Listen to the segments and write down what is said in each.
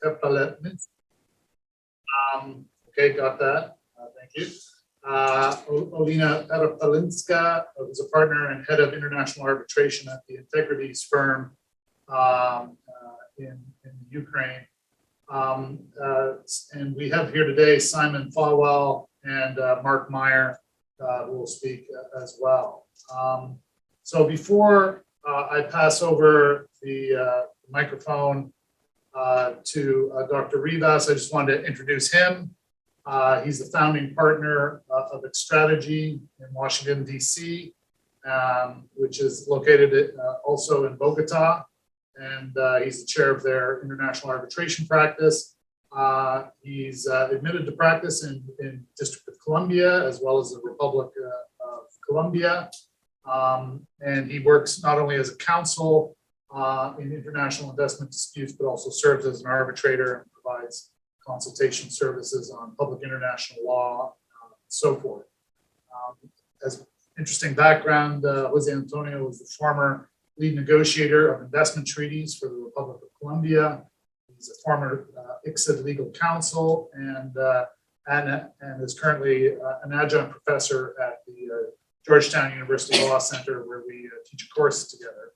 Perinska. Okay, got that. Thank you. Olena Perinska, who's a partner and head of international arbitration at the Integrities firm in Ukraine. And we have here today Simon Falwell and Mark Meyer, who will speak as well. So before I pass over the microphone to Dr. Rivas, I just wanted to introduce him. He's the founding partner of Strategy in Washington, D.C., which is located also in Bogota. And he's the chair of their international arbitration practice. He's admitted to practice in District of Columbia, as well as the Republic of Colombia. And he works not only as a counsel in international investment disputes, but also serves as an arbitrator and provides consultation services on public international law, and so forth. As interesting background, Jose Antonio was the former lead negotiator of investment treaties for the Republic of Colombia. He's a former ICSID legal counsel and is currently an adjunct professor at the Georgetown University Law Center, where we teach a course together.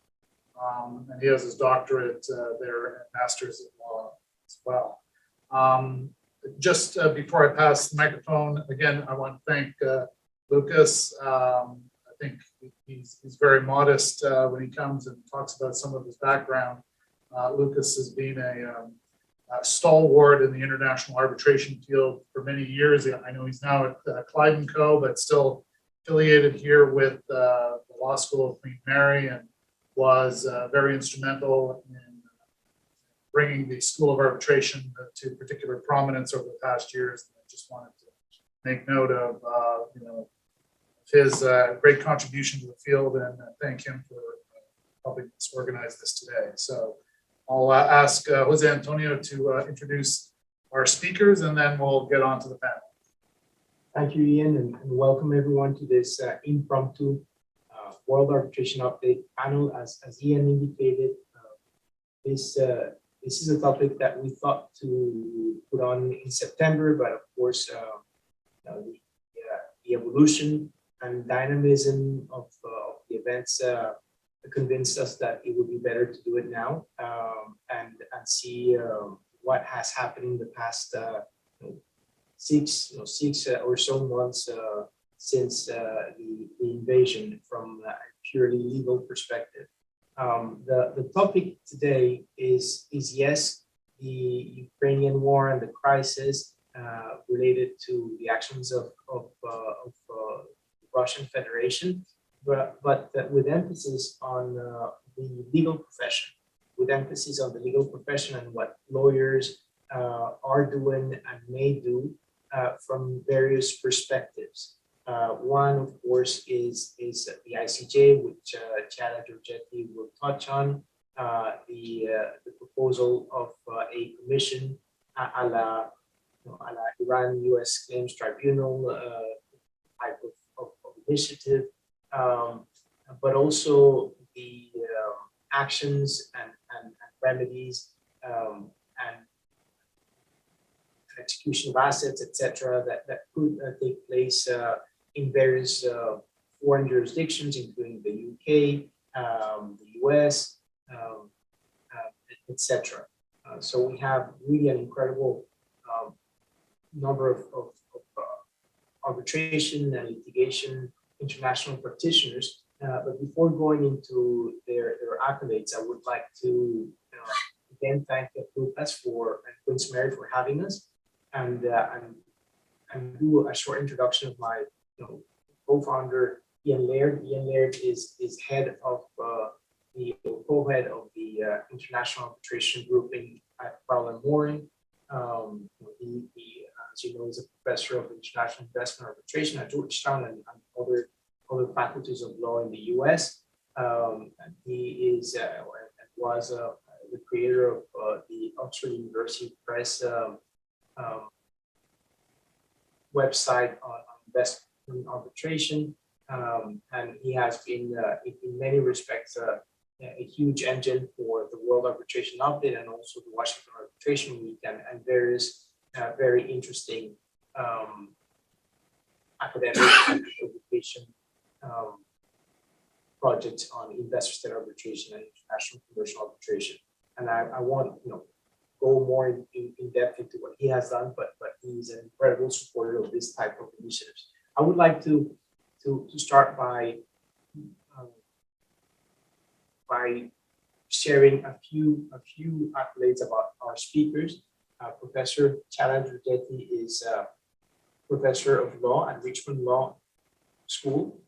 And he has his doctorate there and master's in law as well. Just before I pass the microphone, again, I want to thank Lucas. I think he's very modest when he comes and talks about some of his background. Lucas has been a stalwart in the international arbitration field for many years. I know he's now at Clyde & Co., but still affiliated here with the Law School of Queen Mary, and was very instrumental in bringing the School of Arbitration to particular prominence over the past years. And I just wanted to make note of his great contribution to the field, and thank him for helping us organize this today. So I'll ask Jose Antonio to introduce our speakers, and then we'll get on to the panel. Thank you, Ian, and welcome everyone to this impromptu World Arbitration Update panel. As Ian indicated, this is a topic that we thought to put on in September, but of course, the evolution and dynamism of the events convinced us that it would be better to do it now and see what has happened in the past six or so months since the invasion from a purely legal perspective. The topic today is yes, the Ukrainian war and the crisis related to the actions of the Russian Federation, but with emphasis on the legal profession, and what lawyers are doing and may do from various perspectives. One, of course, is the ICJ, which Chiara Giorgetti will touch on, the proposal of a commission a la Iran-US Claims Tribunal type of initiative, but also the actions and remedies and execution of assets, etc., that could take place in various foreign jurisdictions, including the UK, the US, etc. So we have really an incredible number of arbitration and litigation international practitioners. But before going into their accolades, I would like to again thank Lucas and Queen's Mary for having us, and do a short introduction of my co-founder Ian Laird. Ian Laird is head of the co-head of the International Arbitration Group at Falwell Mooring. He, as you know, is a professor of international investment arbitration at Georgetown and other faculties of law in the U.S. He is was the creator of the Oxford University Press website on investment arbitration, and he has been, in many respects, a huge engine for the World Arbitration Update and also the Washington Arbitration Week and various very interesting academic and education projects on investor-state arbitration and international commercial arbitration. And I want go more in depth into what he has done, but he's an incredible supporter of this type of initiatives. I would like to start by sharing a few accolades about our speakers. Professor Chala Drugeti is professor of law at Richmond Law School,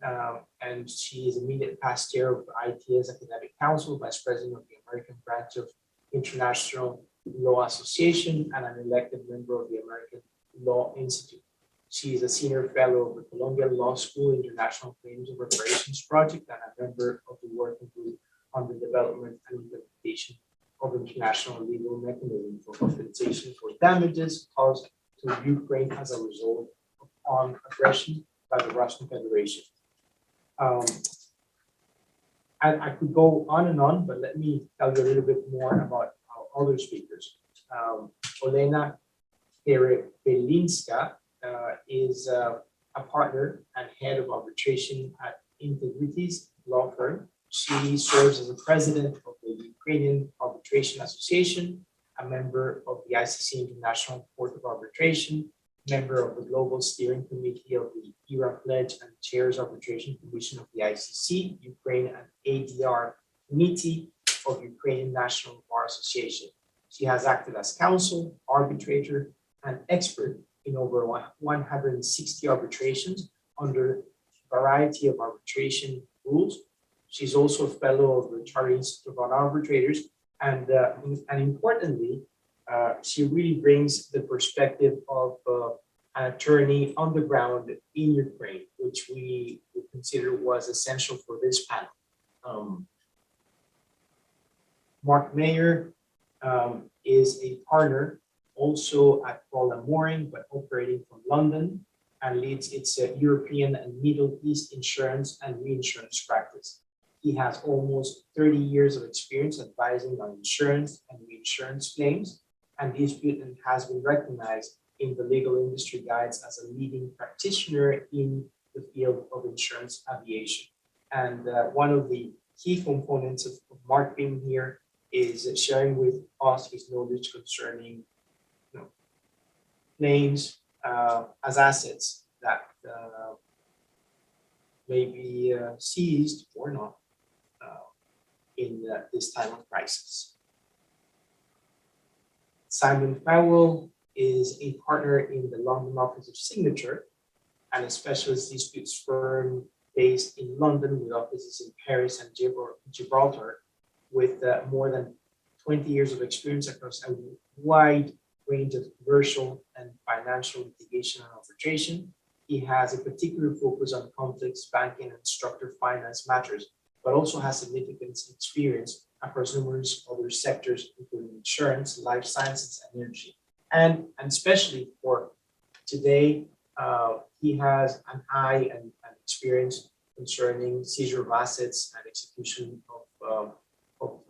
and she is immediate past chair of the ITS Academic Council, vice president of the American branch of International Law Association, and an elected member of the American Law Institute. She is a senior fellow of the Columbia Law School International Claims of Reparations Project and a member of the working group on the development and implementation of international legal mechanism for compensation for damages caused to Ukraine as a result of armed aggression by the Russian Federation. I could go on, but let me tell you a little bit more about our other speakers. Olena Perinska is a partner and head of arbitration at Integrities Law Firm. She serves as the president of the Ukrainian Arbitration Association, a member of the ICC International Court of Arbitration, member of the Global Steering Committee of the ERA Pledge, and chairs Arbitration Commission of the ICC, Ukraine, and ADR Committee of Ukrainian National Bar Association. She has acted as counsel, arbitrator, and expert in over 160 arbitrations under a variety of arbitration rules. She's also a fellow of the Chartered Institute of Arbitrators, and importantly, she really brings the perspective of an attorney on the ground in Ukraine, which we consider was essential for this panel. Mark Meyer is a partner also at Falwell Mooring, but operating from London, and leads its European and Middle East insurance and reinsurance practice. He has almost 30 years of experience advising on insurance and reinsurance claims, and dispute, and has been recognized in the legal industry guides as a leading practitioner in the field of insurance aviation. And one of the key components of Mark being here is sharing with us his knowledge concerning claims as assets that may be seized or not in this time of crisis. Simon Falwell is a partner in the London office of Signature, and a specialist disputes firm based in London with offices in Paris and Gibraltar, with more than 20 years of experience across a wide range of commercial and financial litigation and arbitration. He has a particular focus on complex banking and structured finance matters, but also has significant experience across numerous other sectors, including insurance, life sciences, and energy. And especially for today, he has an eye and experience concerning seizure of assets and execution of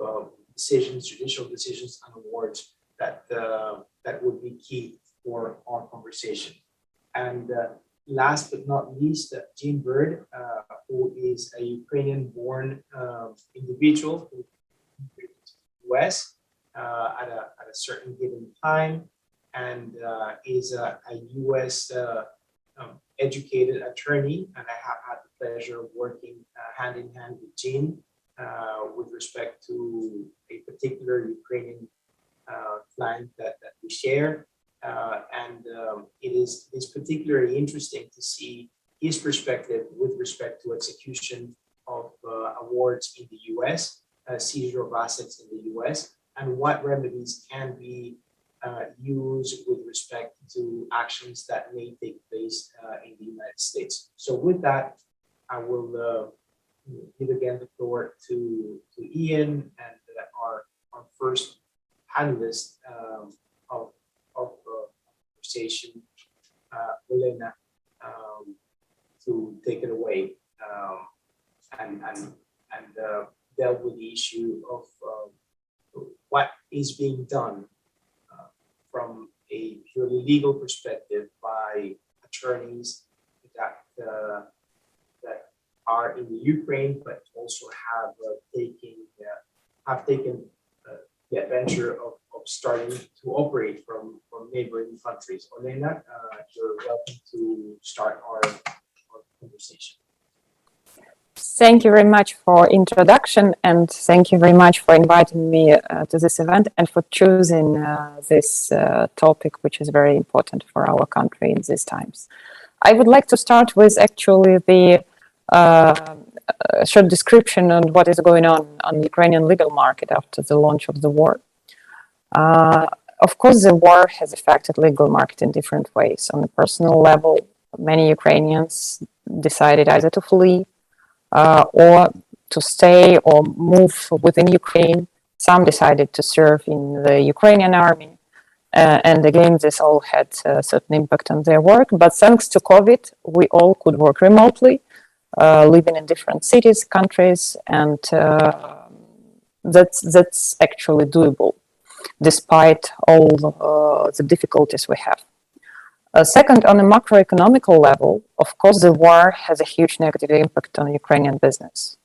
decisions, judicial decisions, and awards that would be key for our conversation. And last but not least, Jean Bird, who is a Ukrainian-born individual who immigrated to the US at a certain given time, and is a US educated attorney. And I have had the pleasure of working hand in hand with Jean with respect to a particular Ukrainian client that we share. It is particularly interesting to see his perspective with respect to execution of awards in the US, seizure of assets in the US, and what remedies can be used with respect to actions that may take place in the United States. So with that, I will give again the floor to Ian and our first panelist of conversation, Olena, to take it away and dealt with the issue of what is being done legal perspective by attorneys that that are in the Ukraine, but also have taken the adventure of starting to operate from neighboring countries. Olena, you're welcome to start our conversation. Thank you very much for introduction, and thank you very much for inviting me to this event and for choosing this topic, which is very important for our country in these times. I would like to start with actually the short description on what is going on the Ukrainian legal market after the launch of the war. Of course, the war has affected legal market in different ways. On a personal level, many Ukrainians decided either to flee or to stay or move within Ukraine. Some decided to serve in the Ukrainian army. And again, this all had a certain impact on their work. But thanks to COVID, we all could work remotely, living in different cities, countries, and that's actually doable, despite all the difficulties we have. Second, on a macroeconomical level, of course, the war has a huge negative impact on Ukrainian business.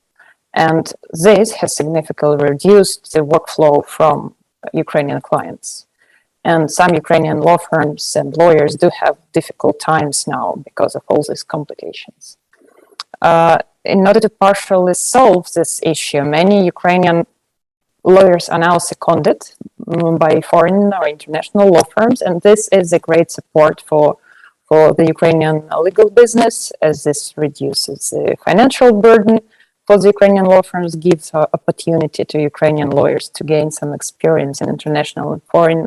And this has significantly reduced the workflow from Ukrainian clients. And some Ukrainian law firms and lawyers do have difficult times now because of all these complications. In order to partially solve this issue, many Ukrainian lawyers are now seconded by foreign or international law firms, and this is a great support for the Ukrainian legal business, as this reduces the financial burden for the Ukrainian law firms, gives opportunity to Ukrainian lawyers to gain some experience in international and foreign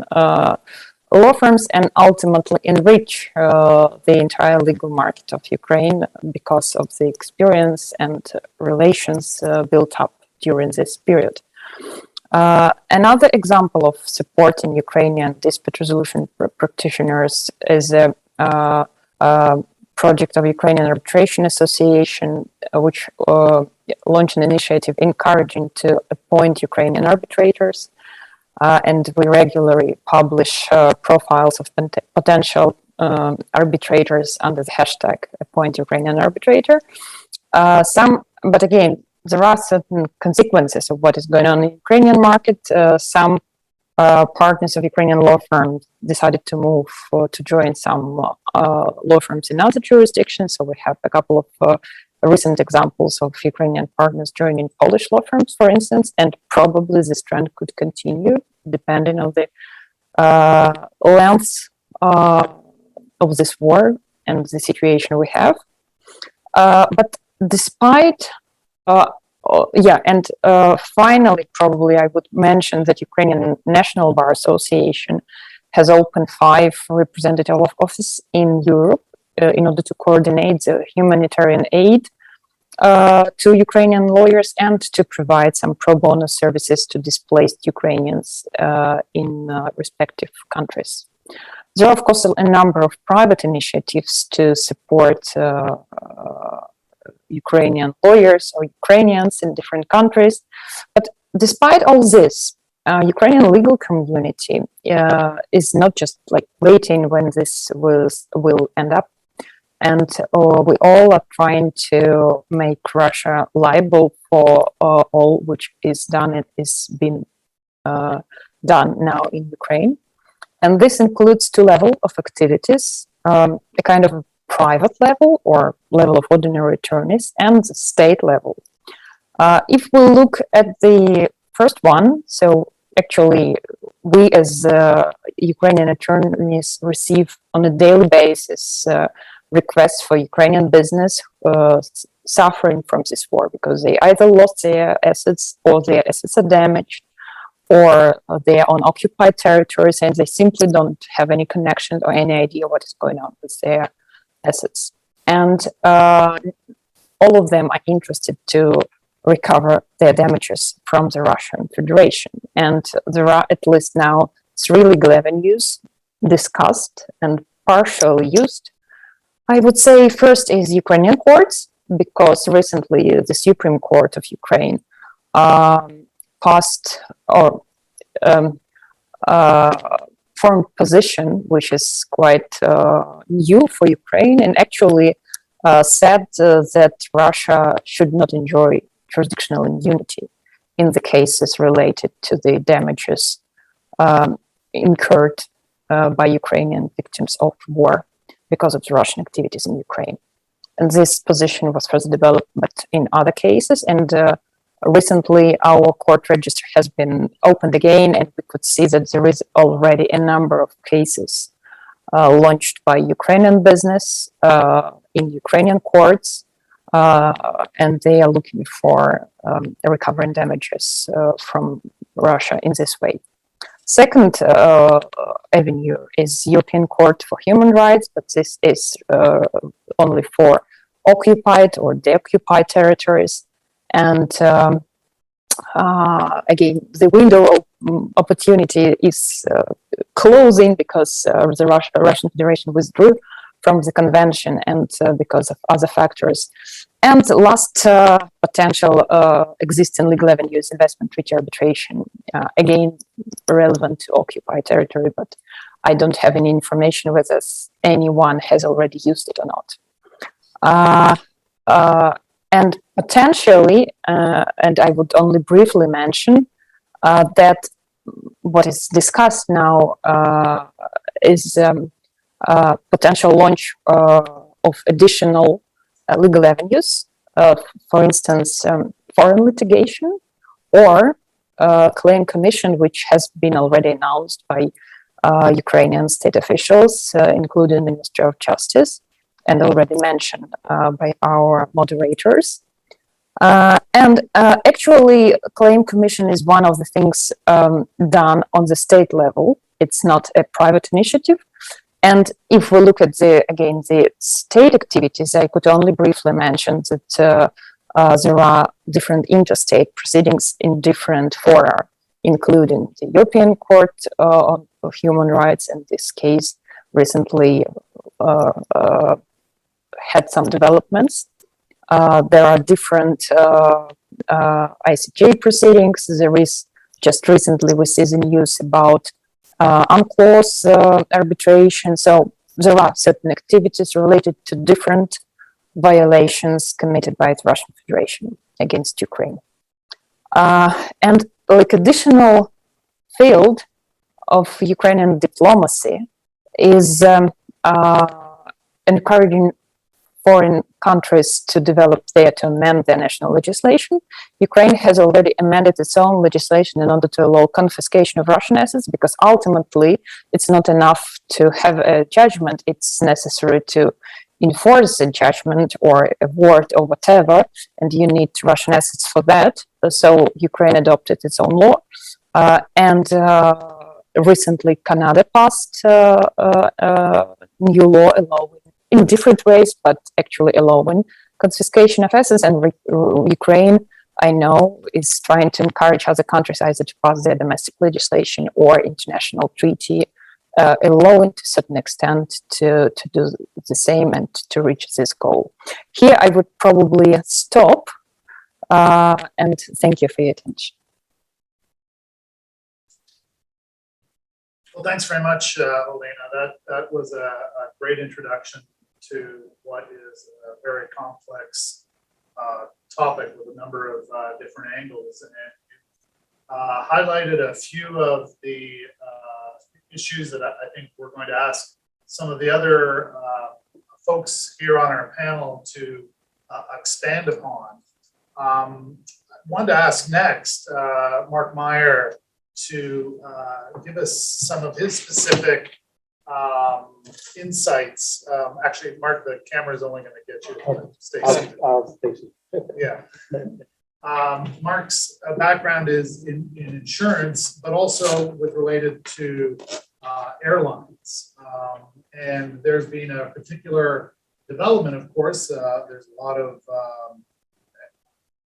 law firms, and ultimately enrich the entire legal market of Ukraine because of the experience and relations built up during this period. Another example of supporting Ukrainian dispute resolution practitioners is a project of Ukrainian Arbitration Association, which launched an initiative encouraging to appoint Ukrainian arbitrators. And we regularly publish profiles of potential arbitrators under the hashtag appoint Ukrainian arbitrator. But again, there are certain consequences of what is going on in the Ukrainian market. Some partners of Ukrainian law firms decided to move to join some law firms in other jurisdictions. So we have a couple of recent examples of Ukrainian partners joining Polish law firms, for instance, and probably this trend could continue depending on the length of this war and the situation we have. But despite finally, probably I would mention that Ukrainian National Bar Association has opened 5 representative offices in Europe in order to coordinate the humanitarian aid to Ukrainian lawyers and to provide some pro bono services to displaced Ukrainians in respective countries. There are, of course, a number of private initiatives to support Ukrainian lawyers or Ukrainians in different countries. But despite all this, Ukrainian legal community is not just like waiting when this will end up. And we all are trying to make Russia liable for all which is done and is being done now in Ukraine. And this includes 2 levels of activities, a kind of private level or level of ordinary attorneys and state level. If we look at the first one, so actually we as Ukrainian attorneys receive on a daily basis requests for Ukrainian business suffering from this war because they either lost their assets or their assets are damaged, or they are on occupied territories and they simply don't have any connection or any idea what is going on with their assets. And all of them are interested to recover their damages from the Russian Federation. And there are at least now 3 legal avenues discussed and partially used. I would say first is Ukrainian courts, because recently the Supreme Court of Ukraine passed or firm position, which is quite new for Ukraine, and actually said that Russia should not enjoy jurisdictional immunity in the cases related to the damages incurred by Ukrainian victims of war because of the Russian activities in Ukraine. And this position was further developed in other cases. And recently, our court register has been opened again, and we could see that there is already a number of cases launched by Ukrainian business in Ukrainian courts, and they are looking for recovering damages from Russia in this way. Second avenue is European Court for Human Rights, but this is only for occupied or deoccupied territories. And again, the window of opportunity is closing because the Russian Federation withdrew from the convention and because of other factors. And the last potential existing legal avenues, investment treaty arbitration, again, relevant to occupied territory, but I don't have any information whether anyone has already used it or not. And potentially, and I would only briefly mention that what is discussed now is potential launch of additional legal avenues, for instance, foreign litigation or claim commission, which has been already announced by Ukrainian state officials, including the Ministry of Justice, and already mentioned by our moderators. And actually, claim commission is one of the things done on the state level. It's not a private initiative. And if we look at the state activities, I could only briefly mention that there are different interstate proceedings in different fora, including the European Court of Human Rights. In this case, recently had some developments. There are different ICJ proceedings. There is just recently we see the news about UNCLOS arbitration. So there are certain activities related to different violations committed by the Russian Federation against Ukraine. And like additional field of Ukrainian diplomacy is encouraging foreign countries to develop to amend their national legislation. Ukraine has already amended its own legislation in order to allow confiscation of Russian assets, because ultimately it's not enough to have a judgment. It's necessary to enforce a judgment or a word or whatever, and you need Russian assets for that. So Ukraine adopted its own law. And recently Canada passed a new law allowing, in different ways, but actually allowing confiscation of assets. And Ukraine, I know, is trying to encourage other countries either to pass their domestic legislation or international treaty, allowing to a certain extent to do the same and to reach this goal. Here, I would probably stop, and thank you for your attention. Well, thanks very much, Olena. That was a great introduction to what is a very complex topic with a number of different angles, and highlighted a few of the issues that I think we're going to ask some of the other folks here on our panel to expand upon. I wanted to ask next Mark Meyer to give us some of his specific insights. Actually, Mark, the camera is only going to get you to stay seated. I'll stay seated. Yeah. Mark's background is in insurance, but also related to airlines. And there's been a particular development, of course. There's a lot of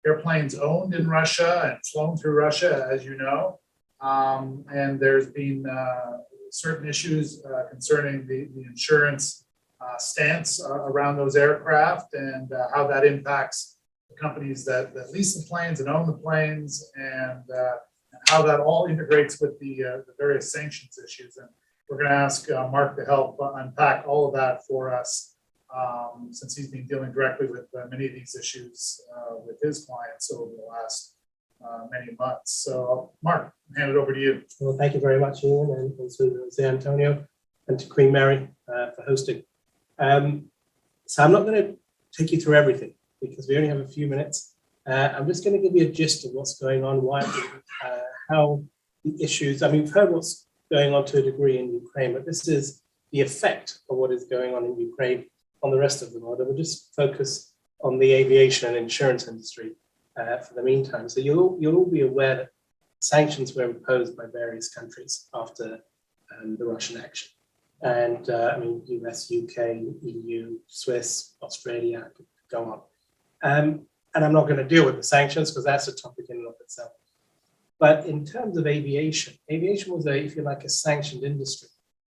airplanes owned in Russia and flown through Russia, as you know. And there's been certain issues concerning the insurance stance around those aircraft and how that impacts the companies that lease the planes and own the planes, and how that all integrates with the various sanctions issues. And we're going to ask Mark to help unpack all of that for us, since he's been dealing directly with many of these issues with his clients over the last many months. So, Mark, I'll hand it over to you. Well, thank you very much, Ian, and also to Jose Antonio and to Queen Mary for hosting. So I'm not going to take you through everything because we only have a few minutes. I'm just going to give you a gist of what's going on, why, how the issues. I mean, we've heard what's going on to a degree in Ukraine, but this is the effect of what is going on in Ukraine on the rest of the world. And we'll just focus on the aviation and insurance industry for the meantime. So you'll all be aware that sanctions were imposed by various countries after the Russian action. And I mean, US, UK, EU, Swiss, Australia, I could go on. And I'm not going to deal with the sanctions because that's a topic in and of itself. But in terms of aviation, aviation was if you like, a sanctioned industry.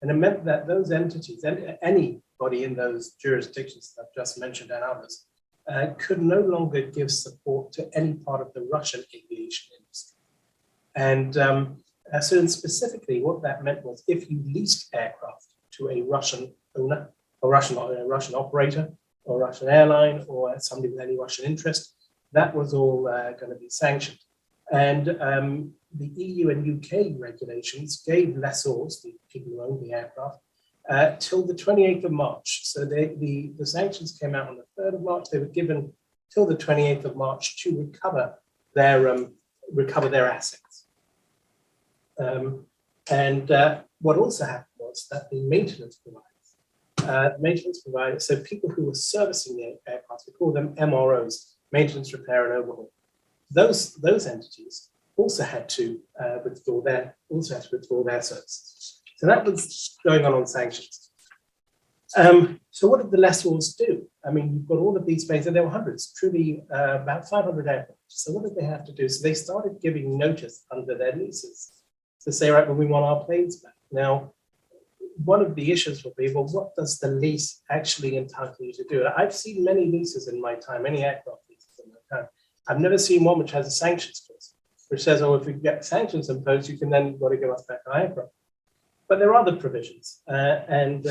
And it meant that those entities, anybody in those jurisdictions that I've just mentioned and others, could no longer give support to any part of the Russian aviation industry. And so specifically what that meant was if you leased aircraft to a Russian owner, or a Russian operator, or a Russian airline, or somebody with any Russian interest, that was all going to be sanctioned. And the EU and UK regulations gave lessors, the people who owned the aircraft, till the 28th of March. So the sanctions came out on the 3rd of March. They were given till the 28th of March to recover their assets. What also happened was that the maintenance providers, so people who were servicing the aircraft, we call them MROs, maintenance, repair, and overhaul. Those entities also had to withdraw their services. So that was going on sanctions. So what did the lessors do? I mean, you've got all of these planes, and there were hundreds, truly about 500 aircraft. So what did they have to do? So they started giving notice under their leases to say, right, well, we want our planes back. Now, one of the issues will be, well, what does the lease actually entitle you to do? I've seen many leases in my time, many aircraft leases in my time. I've never seen one which has a sanctions clause, which says, oh, if we get sanctions imposed, you can then got to give us back our aircraft. But there are other provisions, and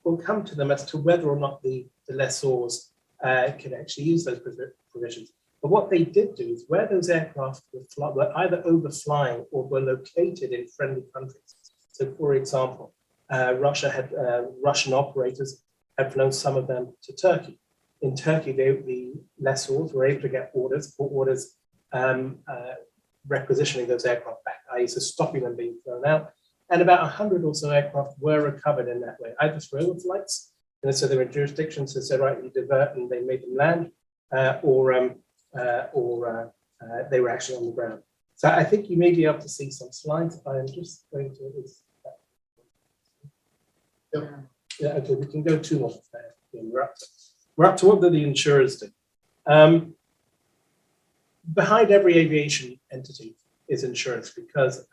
we'll come to them as to whether or not the lessors can actually use those provisions. But what they did do is where those aircraft were either overflying or were located in friendly countries. So, for example, Russian operators had flown some of them to Turkey. In Turkey, the lessors were able to get orders requisitioning those aircraft back, i.e. so stopping them being flown out. And about 100 or so aircraft were recovered in that way, either for overflights, and so there were jurisdictions that said, right, you divert, and they made them land, or they were actually on the ground. So I think you may be able to see some slides. I am just going to this. Yeah, okay, we can go 2 more there. We're up to what do the insurers do? Behind every aviation entity is insurance because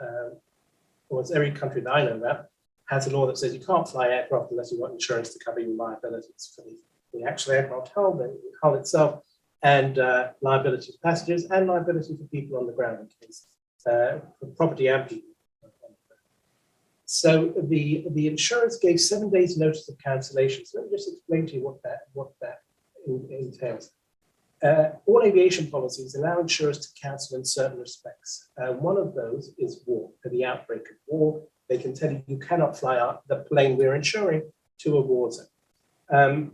almost every country that I know about has a law that says you can't fly aircraft unless you've got insurance to cover your liabilities for the actual aircraft hull, the hull itself, and liability to passengers and liability for people on the ground in case for property and people. So the insurance gave 7 days notice of cancellation. So let me just explain to you what that entails. All aviation policies allow insurers to cancel in certain respects. One of those is war. For the outbreak of war, they can tell you cannot fly out the plane we're insuring to a war zone.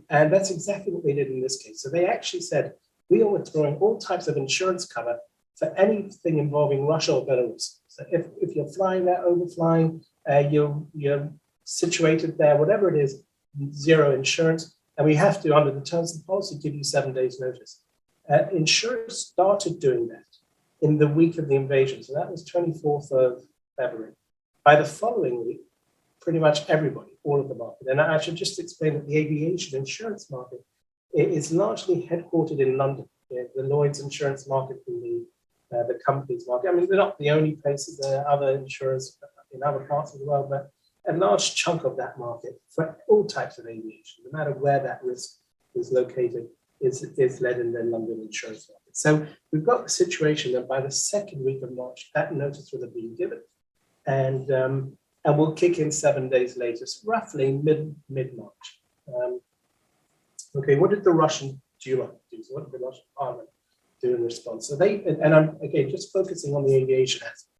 And that's exactly what they did in this case. So they actually said, we are withdrawing all types of insurance cover for anything involving Russia or Belarus. So if you're flying there, overflying, you're situated there, whatever it is, zero insurance. And we have to, under the terms of the policy, give you 7 days notice. Insurers started doing that in the week of the invasion. So that was 24th of February. By the following week, pretty much everybody, all of the market. And I should just explain that the aviation insurance market is largely headquartered in London. The Lloyd's insurance market and the companies market. I mean, they're not the only places. There are other insurers in other parts of the world, but a large chunk of that market for all types of aviation, no matter where that risk is located, is led in the London insurance market. So we've got the situation that by the second week of March, that notice would have been given. And and will kick in 7 days later, so roughly mid-March. Okay, what did the Russian Duma do? So what did the Russian Parliament do in response? So they, and I'm again just focusing on the aviation aspect.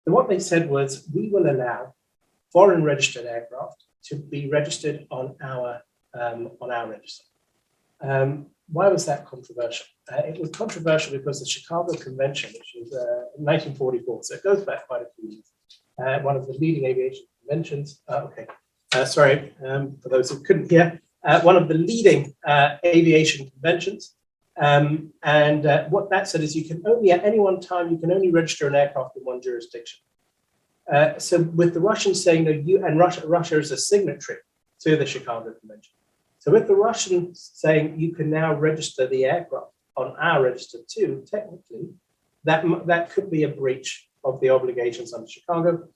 So what they said was, we will allow foreign registered aircraft to be registered on our register. Why was that controversial? It was controversial because the Chicago Convention, which was 1944, so it goes back quite a few years, one of the leading aviation conventions. For those who couldn't hear, one of the leading aviation conventions. What that said is you can only, at any one time, you can only register an aircraft in one jurisdiction. So with the Russians saying, no, Russia is a signatory to the Chicago Convention. So with the Russians saying you can now register the aircraft on our register too, technically, that could be a breach of the obligations under Chicago,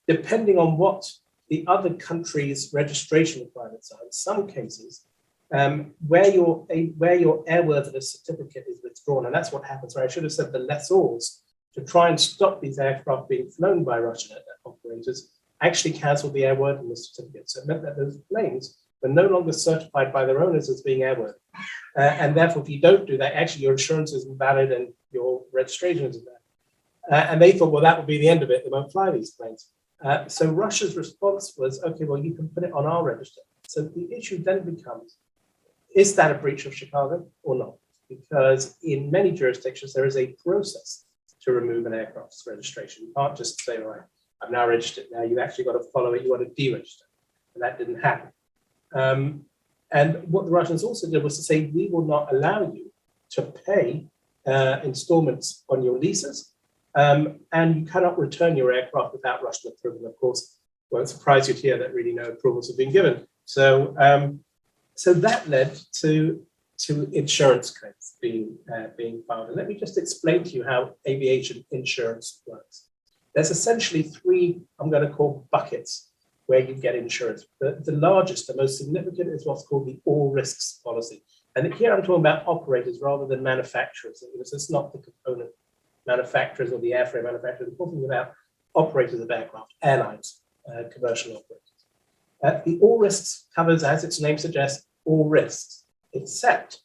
depending on what the other country's registration requirements are. In some cases, where your airworthiness certificate is withdrawn, and that's what happens. Right? I should have said the lessors, to try and stop these aircraft being flown by Russian operators, actually cancelled the airworthiness certificate. So it meant that those planes were no longer certified by their owners as being airworthy. And therefore, if you don't do that, actually your insurance isn't valid and your registration isn't valid. And they thought, well, that would be the end of it. They won't fly these planes. So Russia's response was, okay, well, you can put it on our register. So the issue then becomes, is that a breach of Chicago or not? Because in many jurisdictions, there is a process to remove an aircraft's registration. You can't just say, all right, I've now registered. Now you actually got to follow it. You got to deregister. And that didn't happen. And what the Russians also did was to say, we will not allow you to pay installments on your leases, and you cannot return your aircraft without Russian approval. Of course, it won't surprise you to hear that really no approvals have been given. So, so that led to insurance claims being filed. And let me just explain to you how aviation insurance works. There's essentially three, I'm going to call buckets, where you get insurance. The largest, the most significant is what's called the all risks policy. And here I'm talking about operators rather than manufacturers. Because it's not the component manufacturers or the airframe manufacturers. I'm talking about operators of aircraft, airlines, commercial operators. The all risks covers, as its name suggests, all risks, except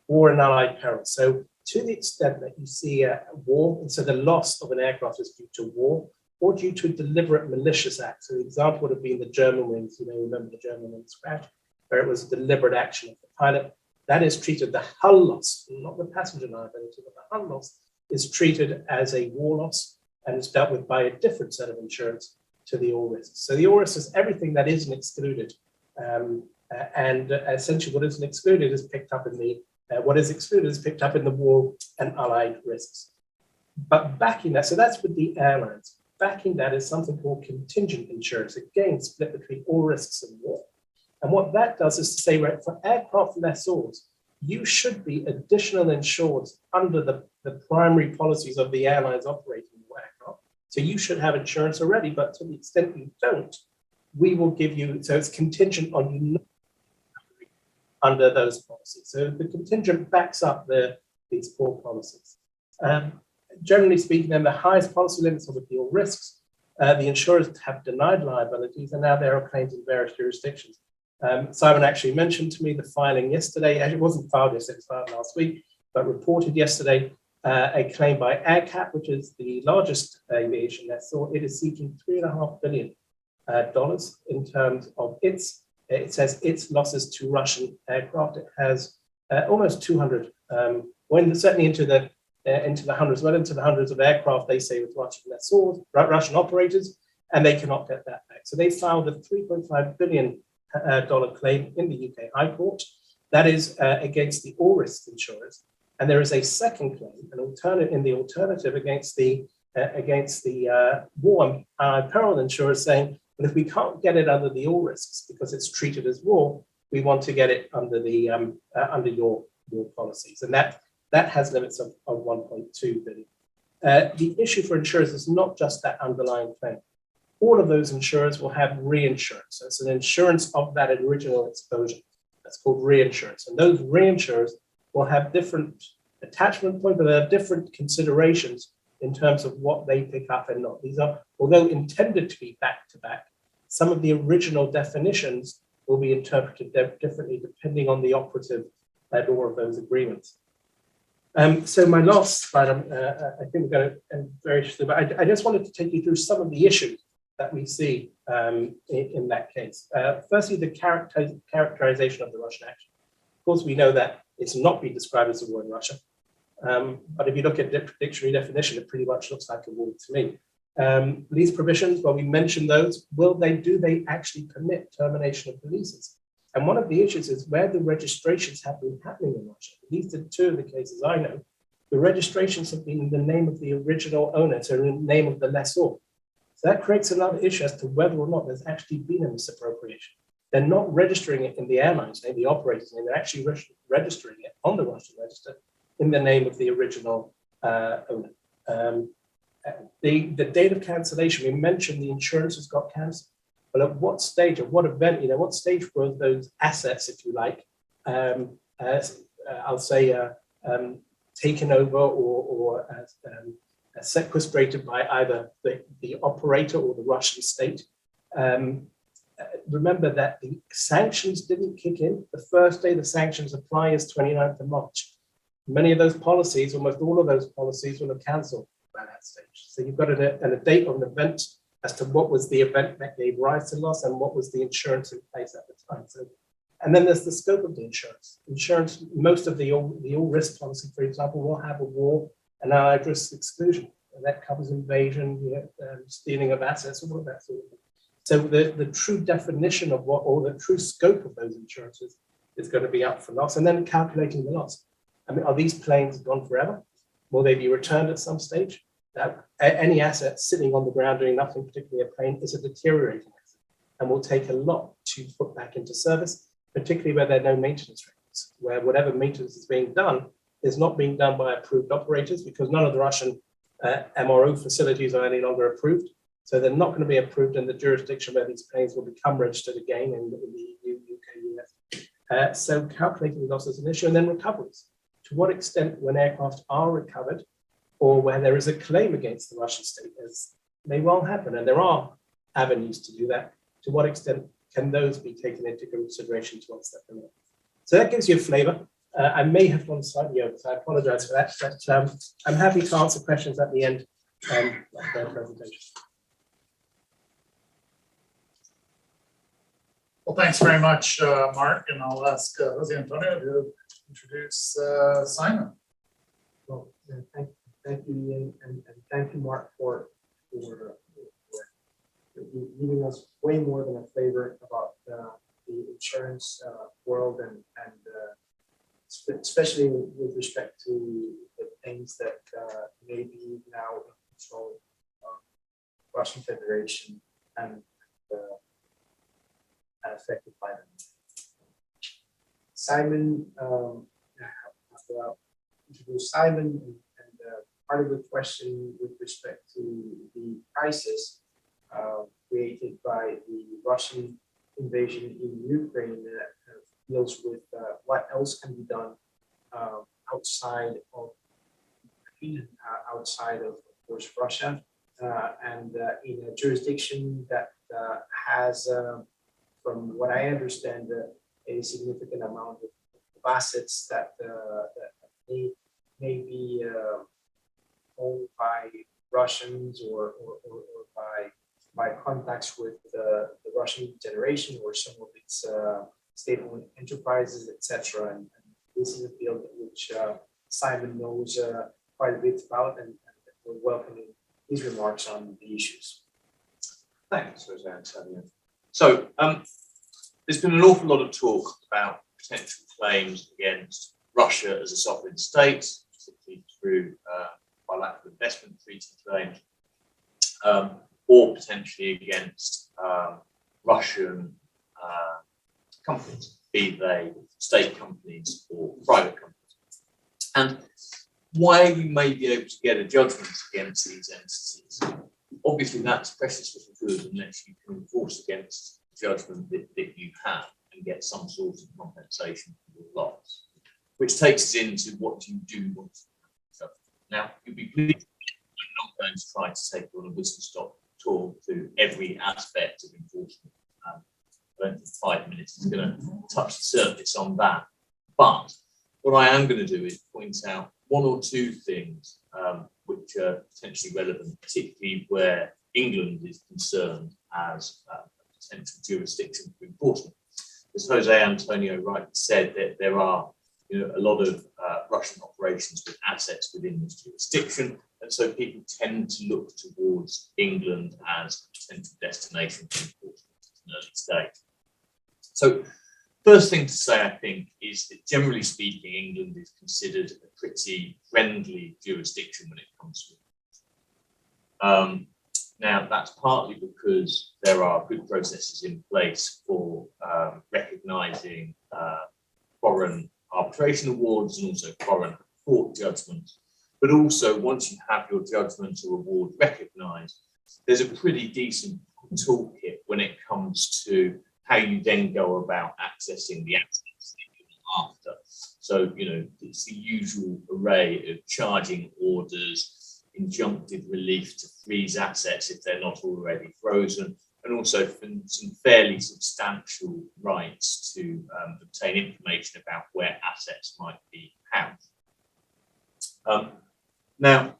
war and allied perils. So to the extent that you see a war, and so the loss of an aircraft is due to war, or due to a deliberate malicious act. So the example would have been the German wings. You may remember the German wings crash, where it was a deliberate action of the pilot. That is treated, the hull loss, not the passenger liability, but the hull loss is treated as a war loss and is dealt with by a different set of insurance to the all risks. So the all risks is everything that isn't excluded. And essentially what isn't excluded is picked up in the, what is excluded is picked up in the war and allied risks. But backing that, so that's with the airlines. Backing that is something called contingent insurance, again, split between all risks and war. And what that does is to say, right, for aircraft lessors, you should be additional insured under the primary policies of the airlines operating your aircraft. So you should have insurance already, but to the extent you don't, we will give you, so it's contingent on you not under those policies. So the contingent backs up these core policies. Generally speaking, then the highest policy limits are with the all risks. The insurers have denied liabilities, and now there are claims in various jurisdictions. Simon actually mentioned to me the filing yesterday. It wasn't filed yesterday, it was filed last week, but reported yesterday a claim by AirCap, which is the largest aviation lessor. It is seeking $3.5 billion in terms of its, it says its losses to Russian aircraft. It has almost 200, certainly into the hundreds of aircraft, they say, with Russian lessors, Russian operators, and they cannot get that back. So they filed a $3.5 billion claim in the UK High Court. That is against the all risk insurers. And there is a second claim, an alternative against the war and peril insurers, saying, well, if we can't get it under the all risks because it's treated as war, we want to get it under the under your policies. And that has limits of 1.2 billion. The issue for insurers is not just that underlying claim. All of those insurers will have reinsurance. So it's an insurance of that original exposure. That's called reinsurance. And those reinsurers will have different attachment points, but there are different considerations in terms of what they pick up and not. These are, although intended to be back-to-back, some of the original definitions will be interpreted differently depending on the operative law of those agreements. So my last slide, I think we're going to end very soon, but I just wanted to take you through some of the issues that we see in that case. Firstly, the characterization of the Russian action. Of course, we know that it's not been described as a war in Russia, but if you look at dictionary definition, it pretty much looks like a war to me. Lease provisions, well, we mentioned those. Do they actually permit termination of the leases? And one of the issues is where the registrations have been happening in Russia. At least in two of the cases I know, the registrations have been in the name of the original owner, so in the name of the lessor. So that creates another issue as to whether or not there's actually been a misappropriation. They're not registering it in the airline's name, the operator's name. They're actually registering it on the Russian register in the name of the original owner. The date of cancellation, we mentioned the insurance has got cancelled. But at what stage, at what event, what stage were those assets, if you like, I'll say, taken over or sequestrated by either the operator or the Russian state? Remember that the sanctions didn't kick in. The first day the sanctions apply is 29th of March. Many of those policies, almost all of those policies, will have cancelled by that stage. So you've got a date of an event as to what was the event that gave rise to loss and what was the insurance in place at the time. So, and then there's the scope of the insurance. Insurance, most of the all risk policy, for example, will have a war and allied risk exclusion. And that covers invasion, stealing of assets, all of that sort of thing. So the true definition of what, or the true scope of those insurances is going to be up for loss, and then calculating the loss. I mean, are these planes gone forever? Will they be returned at some stage? Any asset sitting on the ground doing nothing, particularly a plane, is a deteriorating asset and will take a lot to put back into service, particularly where there are no maintenance records, where whatever maintenance is being done is not being done by approved operators because none of the Russian MRO facilities are any longer approved. So they're not going to be approved in the jurisdiction where these planes will become registered again in the EU, UK, US. So calculating loss is an issue, and then recoveries. To what extent, when aircraft are recovered, or where there is a claim against the Russian state, as may well happen, and there are avenues to do that, to what extent can those be taken into consideration to one step further? So that gives you a flavor. I may have gone slightly over, so I apologize for that, but I'm happy to answer questions at the end of the presentation. Well, thanks very much, Mark, and I'll ask Jose Antonio to introduce Simon. Well, thank you, Ian, and thank you, Mark, for giving us way more than a flavor about the insurance world and especially with respect to the things that may be now in control of Russian Federation and affected by them. Simon, I'll introduce Simon, and part of the question with respect to the crisis created by the Russian invasion in Ukraine deals with what else can be done outside of Ukraine, outside of course, Russia, and in a jurisdiction that has, from what I understand, a significant amount of assets that may be owned by Russians or by contacts with the Russian Federation or some of its state-owned enterprises, etc. And this is a field which Simon knows quite a bit about, and we're welcoming his remarks on the issues. Thanks, Jose Antonio. So there's been an awful lot of talk about potential claims against Russia as a sovereign state, particularly through bilateral investment treaty claims, or potentially against Russian companies, be they state companies or private companies. And why you may be able to get a judgment against these entities, obviously that's precious little good unless you can enforce against the judgment that you have and get some sort of compensation for your loss, which takes us into what you do want to judge. Now, you'll be pleased to going to try to take you on a whistle-stop tour through every aspect of enforcement. I don't think 5 minutes is going to touch the surface on that. But what I am going to do is point out one or two things which are potentially relevant, particularly where England is concerned as a potential jurisdiction for enforcement. As Jose Antonio rightly said, that there are a lot of Russian operations with assets within this jurisdiction, and so people tend to look towards England as a potential destination for enforcement at an early stage. So, first thing to say, I think, is that generally speaking, England is considered a pretty friendly jurisdiction when it comes to it. Now, that's partly because there are good processes in place for recognising foreign arbitration awards and also foreign court judgments. But also, once you have your judgment or award recognised, there's a pretty decent toolkit when it comes to how you then go about accessing the assets that you're after. So, it's the usual array of charging orders, injunctive relief to freeze assets if they're not already frozen, and also some fairly substantial rights to obtain information about where assets might be housed. Now,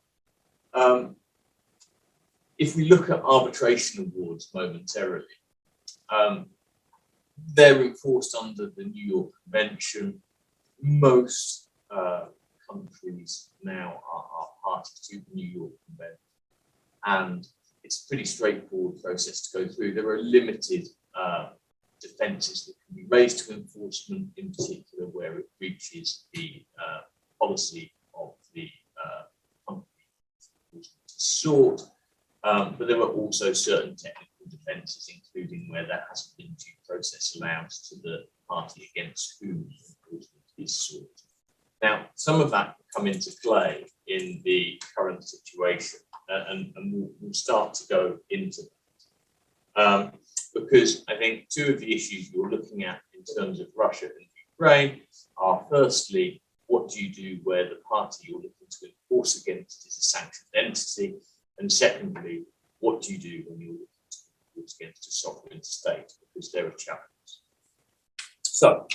if we look at arbitration awards momentarily, they're enforced under the New York Convention. Most countries now are parties to the New York Convention, and it's a pretty straightforward process to go through. There are limited defences that can be raised to enforcement, in particular where it breaches the policy of the company to sort. But there are also certain technical defences, including where there hasn't been due process allowed to the party against whom enforcement is sought. Now, some of that can come into play in the current situation, and we'll start to go into that. Because I think two of the issues you're looking at in terms of Russia and Ukraine are, firstly, what do you do where the party you're looking to enforce against is a sanctioned entity? And secondly, what do you do when you're looking to enforce against a sovereign state? Because there are challenges. So,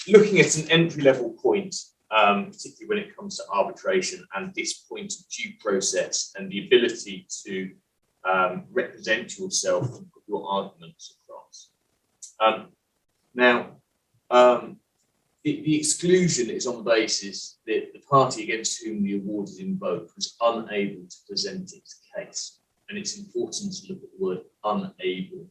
looking at an entry-level point, particularly when it comes to arbitration and this point of due process and the ability to represent yourself and put your arguments across. The exclusion is on the basis that the party against whom the award is invoked was unable to present its case. And it's important to look at the word unable.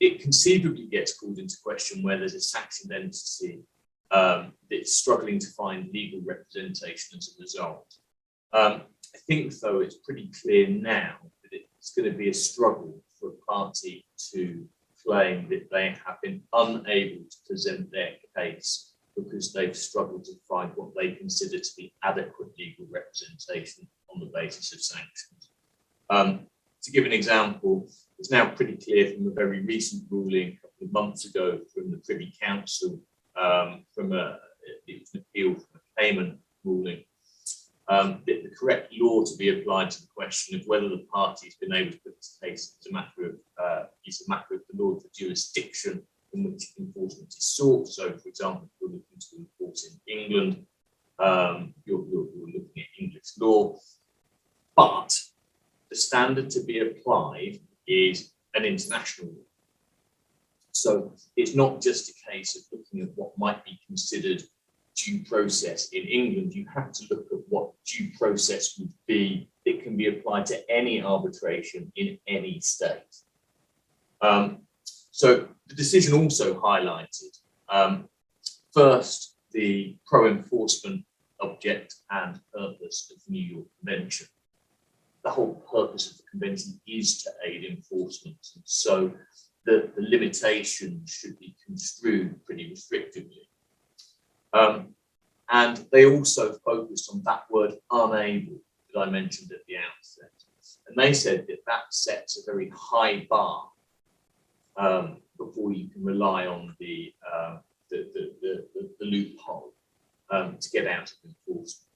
It conceivably gets called into question where there's a sanctioned entity that's struggling to find legal representation as a result. I think, though, it's pretty clear now that it's going to be a struggle for a party to claim that they have been unable to present their case because they've struggled to find what they consider to be adequate legal representation on the basis of sanctions. To give an example, it's now pretty clear from a very recent ruling a couple of months ago from the Privy Council, it was an appeal from a Cayman ruling, that the correct law to be applied to the question of whether the party has been able to put its case is a matter of the law of the jurisdiction in which enforcement is sought. So, for example, if you're looking to enforce in England, you're looking at English law, but the standard to be applied is an international law. So it's not just a case of looking at what might be considered due process in England. You have to look at what due process would be that can be applied to any arbitration in any state. So the decision also highlighted, first, the pro-enforcement object and purpose of the New York Convention. The whole purpose of the convention is to aid enforcement, and so the limitations should be construed pretty restrictively. And they also focused on that word unable that I mentioned at the outset. And they said that that sets a very high bar before you can rely on the loophole to get out of enforcement.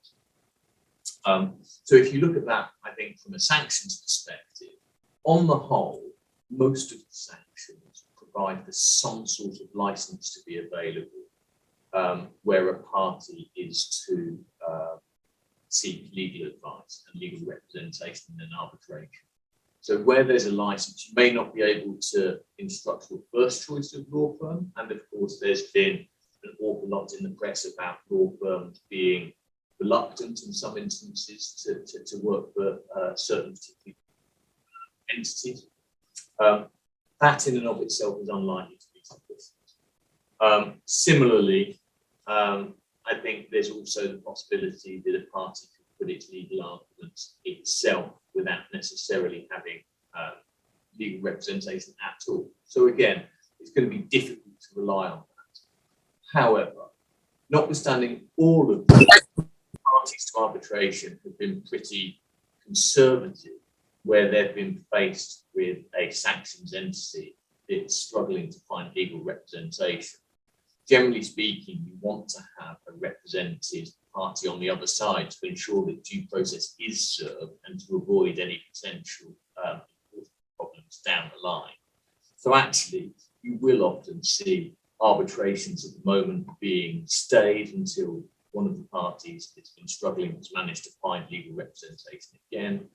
So if you look at that, I think from a sanctions perspective, on the whole, most of the sanctions provide for some sort of license to be available where a party is to seek legal advice and legal representation in an arbitration. So where there's a license, you may not be able to instruct your first choice of law firm. And of course, there's been an awful lot in the press about law firms being reluctant in some instances to work for certain particular entities. That in and of itself is unlikely to be sufficient. Similarly, I think there's also the possibility that a party could put its legal arguments itself without necessarily having legal representation at all. So again, it's going to be difficult to rely on that. However, notwithstanding all of the parties to arbitration have been pretty conservative where they've been faced with a sanctions entity that's struggling to find legal representation. Generally speaking, you want to have a represented party on the other side to ensure that due process is served and to avoid any potential problems down the line. So actually, you will often see arbitrations at the moment being stayed until one of the parties that's been struggling has managed to find legal representation again.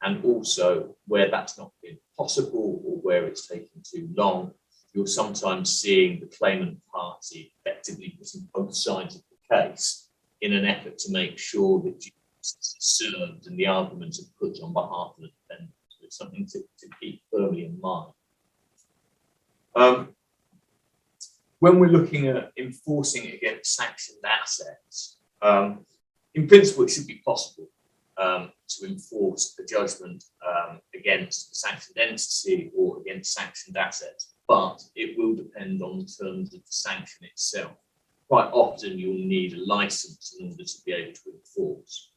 And also where that's not been possible or where it's taken too long, you're sometimes seeing the claimant party effectively putting both sides of the case in an effort to make sure that justice is served and the arguments are put on behalf of the defendant. So it's something to keep firmly in mind. When we're looking at enforcing against sanctioned assets, in principle, it should be possible to enforce a judgment against a sanctioned entity or against sanctioned assets, but it will depend on the terms of the sanction itself. Quite often, you'll need a license in order to be able to enforce.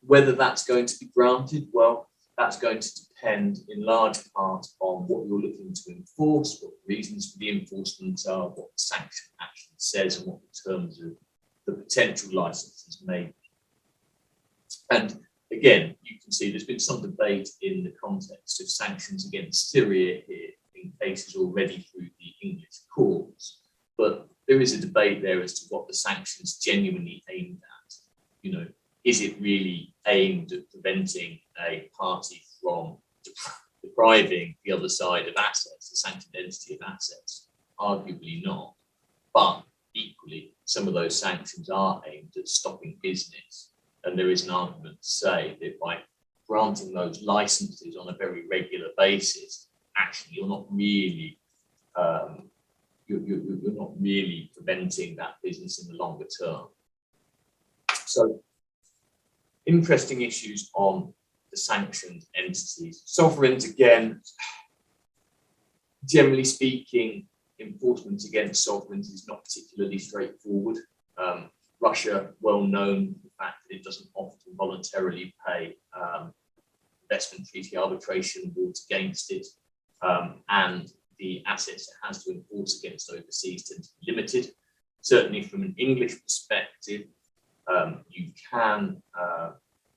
Whether that's going to be granted, well, that's going to depend in large part on what you're looking to enforce, what the reasons for the enforcement are, what the sanction actually says, and what the terms of the potential licenses may be. And again, you can see there's been some debate in the context of sanctions against Syria here in cases already through the English courts. But there is a debate there as to what the sanctions genuinely aimed at. You know, is it really aimed at preventing a party from depriving the other side of assets, the sanctioned entity of assets? Arguably not. But equally, some of those sanctions are aimed at stopping business. And there is an argument to say that by granting those licenses on a very regular basis, actually you're not really you're not really preventing that business in the longer term. So, interesting issues on the sanctioned entities. Sovereigns, again, generally speaking, enforcement against sovereigns is not particularly straightforward. Russia, well known for the fact that it doesn't often voluntarily pay investment treaty arbitration awards against it, and the assets it has to enforce against overseas tend to be limited. Certainly from an English perspective, you can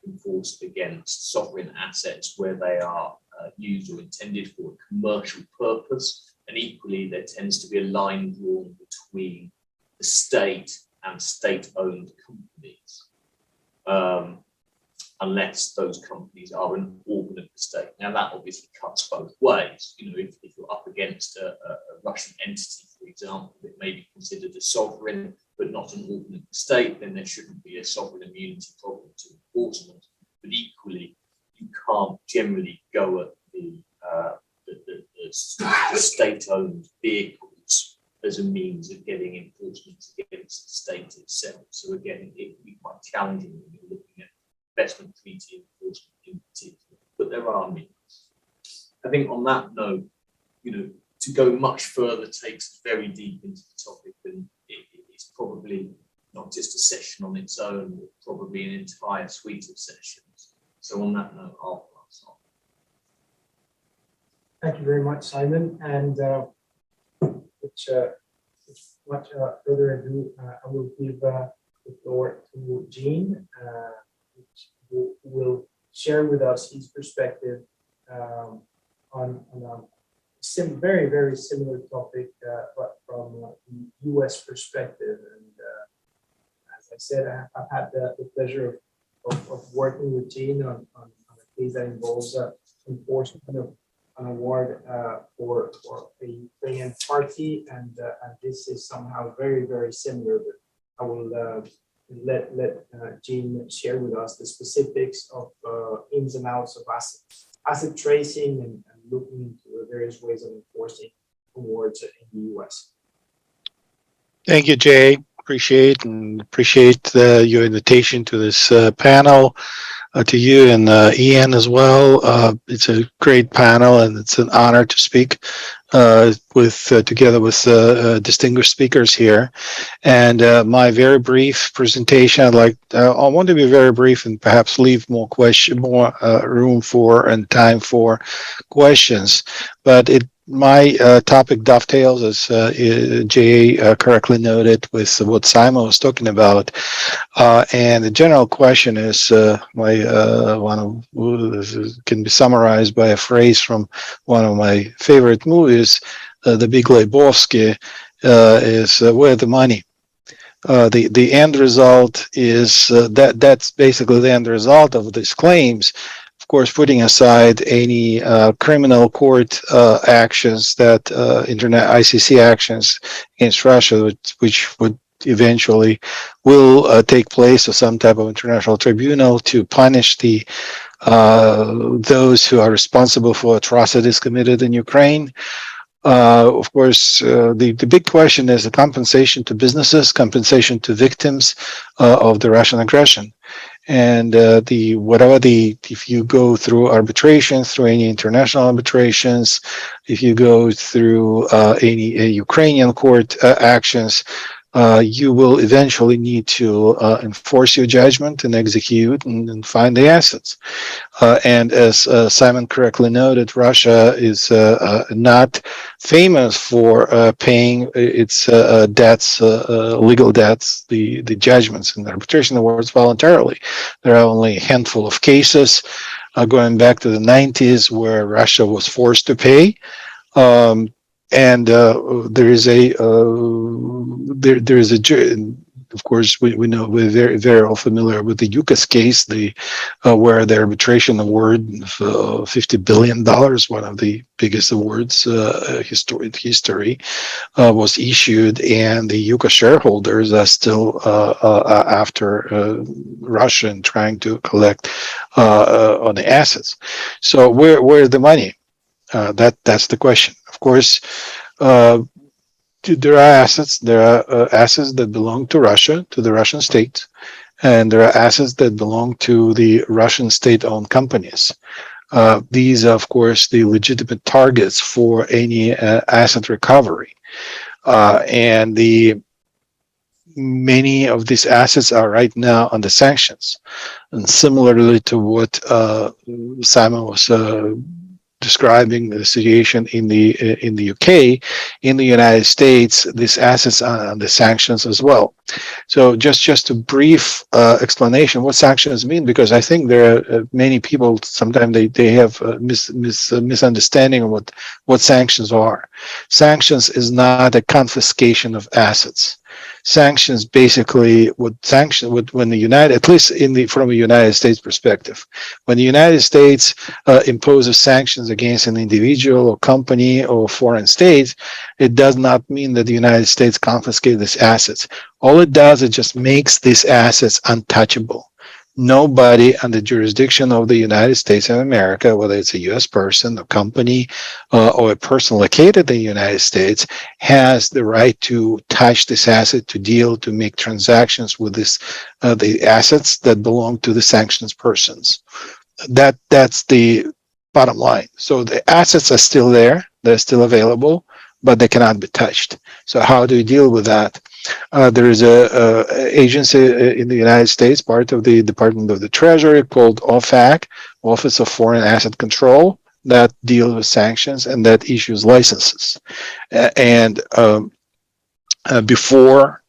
enforce against sovereign assets where they are used or intended for a commercial purpose, and equally there tends to be a line drawn between the state and state-owned companies, unless those companies are an organ of the state. Now that obviously cuts both ways. You know, if you're up against a Russian entity, for example, that may be considered a sovereign but not an organ of the state, then there shouldn't be a sovereign immunity problem to enforcement. But equally, you can't generally go at the state-owned vehicles as a means of getting enforcement against the state itself. So again, it can be quite challenging when you're looking at investment treaty enforcement in particular, but there are means. I think on that note, you know, to go much further takes us very deep into the topic, and it's probably not just a session on its own, but probably an entire suite of sessions. So on that note, I'll pass on. Thank you very much, Simon. And without further ado, I will give the floor to Jean, which will share with us his perspective on a very, very similar topic, but from the U.S. perspective. And as I said, I've had the pleasure of working with Gene on a case that involves enforcement of an award for a Ukrainian party, and this is somehow very, very similar. But I will let Gene share with us the specifics of ins and outs of asset tracing and looking into the various ways of enforcing awards in the U.S. Thank you, Jay. Appreciate your invitation to this panel. To you and Ian as well. It's a great panel, and it's an honor to speak together with distinguished speakers here. And my very brief presentation, I want to be very brief and perhaps leave more room for and time for questions. But my topic dovetails, as Jay correctly noted, with what Simon was talking about. And the general question is, can be summarized by a phrase from one of my favorite movies, The Big Lebowski, is where the money? The end result is that's basically the end result of these claims. Of course, putting aside any criminal court actions that ICC actions against Russia, which would eventually will take place, or some type of international tribunal to punish those who are responsible for atrocities committed in Ukraine. Of course, the big question is the compensation to businesses, compensation to victims of the Russian aggression. And if you go through arbitration, through any international arbitrations, if you go through any Ukrainian court actions, you will eventually need to enforce your judgment and execute and find the assets. And as Simon correctly noted, Russia is not famous for paying its debts, legal debts, the judgments and arbitration awards voluntarily. There are only a handful of cases going back to the 90s where Russia was forced to pay. And there is of course, we know we're very, very all familiar with the UCAS case, where the arbitration award of $50 billion, one of the biggest awards in history, was issued, and the UCAS shareholders are still after Russia and trying to collect on the assets. So where's the money? That's the question. Of course, there are assets. There are assets that belong to Russia, to the Russian state, and there are assets that belong to the Russian state-owned companies. These are, of course, the legitimate targets for any asset recovery, and many of these assets are right now under sanctions. And similarly to what Simon was describing the situation in the UK, in the United States, these assets are under sanctions as well. So just a brief explanation what sanctions mean, because I think there are many people sometimes they have a misunderstanding of what sanctions are. Sanctions is not a confiscation of assets. Sanctions basically when the United, at least from a United States perspective, when the United States imposes sanctions against an individual or company or foreign state, it does not mean that the United States confiscates these assets. All it does, it just makes these assets untouchable. Nobody under jurisdiction of the United States of America, whether it's a U.S. person, a company, or a person located in the United States, has the right to touch this asset, to deal, to make transactions with the assets that belong to the sanctions persons. That's the bottom line. So the assets are still there, they're still available, but they cannot be touched. So how do you deal with that? There is a agency in the United States, part of the Department of the Treasury, called OFAC, Office of Foreign Asset Control, that deals with sanctions and that issues licenses. And before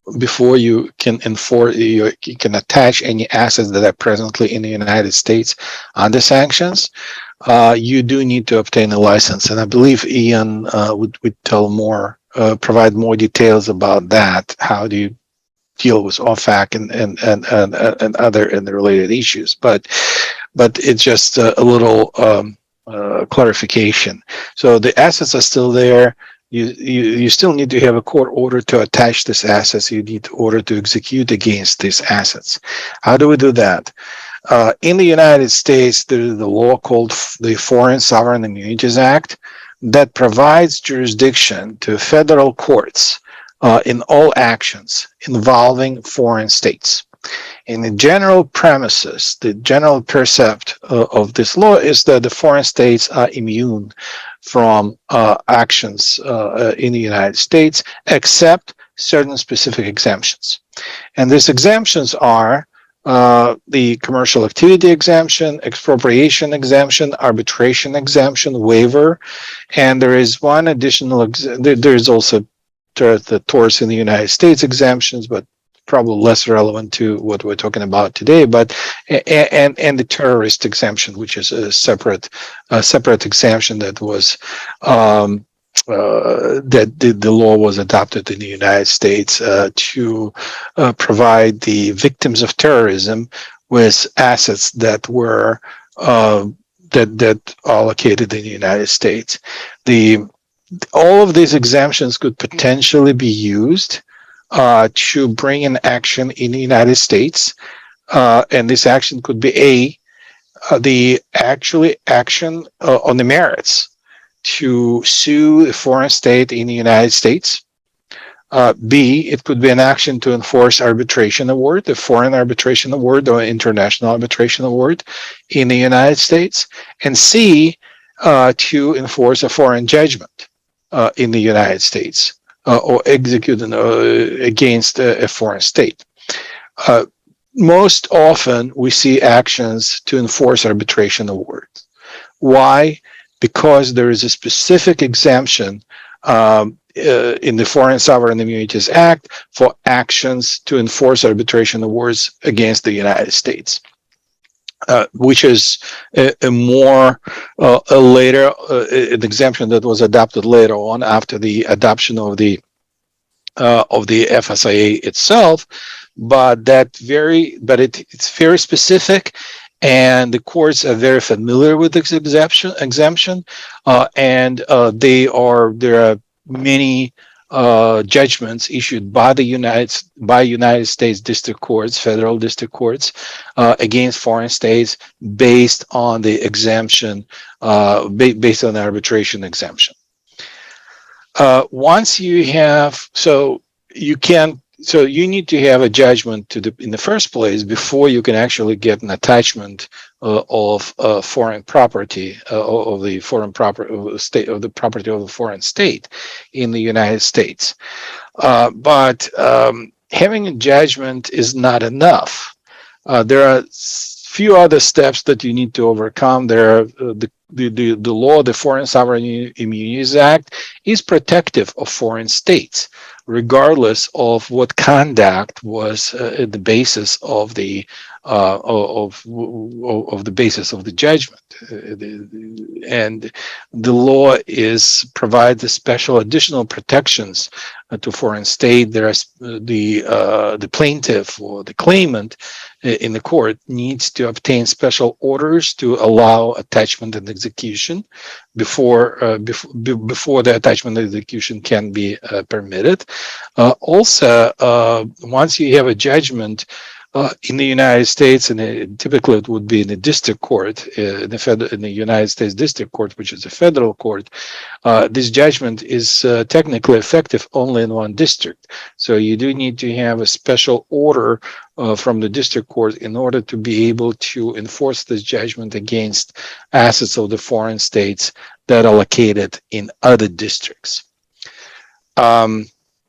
you can enforce, you can attach any assets that are presently in the United States under sanctions, you do need to obtain a license. And I believe Ian would tell more, provide more details about that. How do you deal with OFAC and other and the related issues? But it's just a little clarification. So the assets are still there. You still need to have a court order to attach these assets. You need order to execute against these assets. How do we do that? In the United States, there is the law called the Foreign Sovereign Immunities Act that provides jurisdiction to federal courts in all actions involving foreign states. In the general premises, the general percept of this law is that the foreign states are immune from actions in the United States, except certain specific exemptions. And these exemptions are the commercial activity exemption, expropriation exemption, arbitration exemption, waiver, and there is one additional, there is also the torts in the United States exemptions, but probably less relevant to what we're talking about today, but and the terrorist exemption, which is a separate exemption that was that the law was adopted in the United States to provide the victims of terrorism with assets that were that are located in the United States. All of these exemptions could potentially be used to bring an action in the United States, and this action could be the action on the merits to sue a foreign state in the United States. B, it could be an action to enforce arbitration award, a foreign arbitration award or international arbitration award in the United States. And C, to enforce a foreign judgment in the United States or execute against a foreign state. Most often we see actions to enforce arbitration awards. Why? Because there is a specific exemption in the Foreign Sovereign Immunities Act for actions to enforce arbitration awards against the United States, which is a later an exemption that was adopted later on after the adoption of the FSIA itself, but it's very specific. And the courts are very familiar with this exemption, and there are many judgments issued by the United States district courts, federal district courts, against foreign states based on the exemption, based on the arbitration exemption. Once you have, you need to have a judgment in the first place before you can actually get an attachment of foreign property of the foreign property of the state, of the property of a foreign state in the United States. But having a judgment is not enough. There are few other steps that you need to overcome. There are the law, the Foreign Sovereign Immunities Act, is protective of foreign states, regardless of what conduct was the basis of the basis of the judgment. And the law provides the special additional protections to foreign state. There is the plaintiff or the claimant in the court needs to obtain special orders to allow attachment and execution before the attachment and execution can be permitted. Also, once you have a judgment in the United States, and typically it would be in the district court, in the United States District Court, which is a federal court, this judgment is technically effective only in one district. So you do need to have a special order from the district court in order to be able to enforce this judgment against assets of the foreign states that are located in other districts.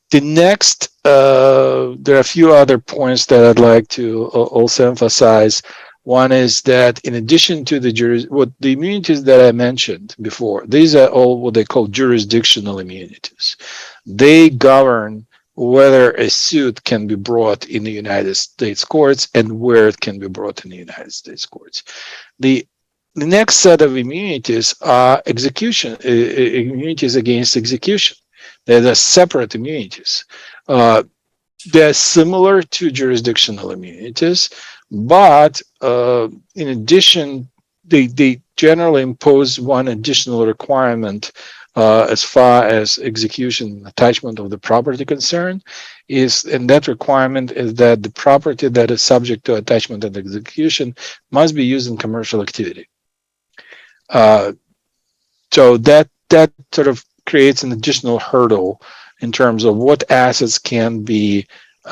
The next, there are a few other points that I'd like to also emphasize. One is that in addition to the immunities that I mentioned before, these are all what they call jurisdictional immunities. They govern whether a suit can be brought in the United States courts and where it can be brought in the United States courts. The next set of immunities are immunities against execution. They're separate immunities. They're similar to jurisdictional immunities, but in addition, they generally impose one additional requirement as far as execution and attachment of the property concern and that requirement is that the property that is subject to attachment and execution must be used in commercial activity. So that sort of creates an additional hurdle in terms of what assets can be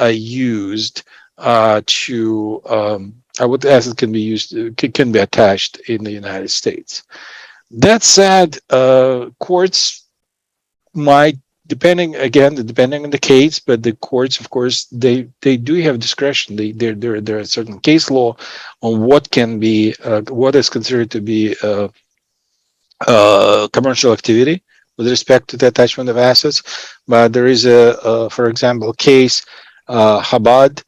used what assets can be used can be attached in the United States. That said, courts might, depending on the case, but the courts, of course, they do have discretion. There are certain case law on what can be, what is considered to be commercial activity with respect to the attachment of assets. But there is for example, case Chabad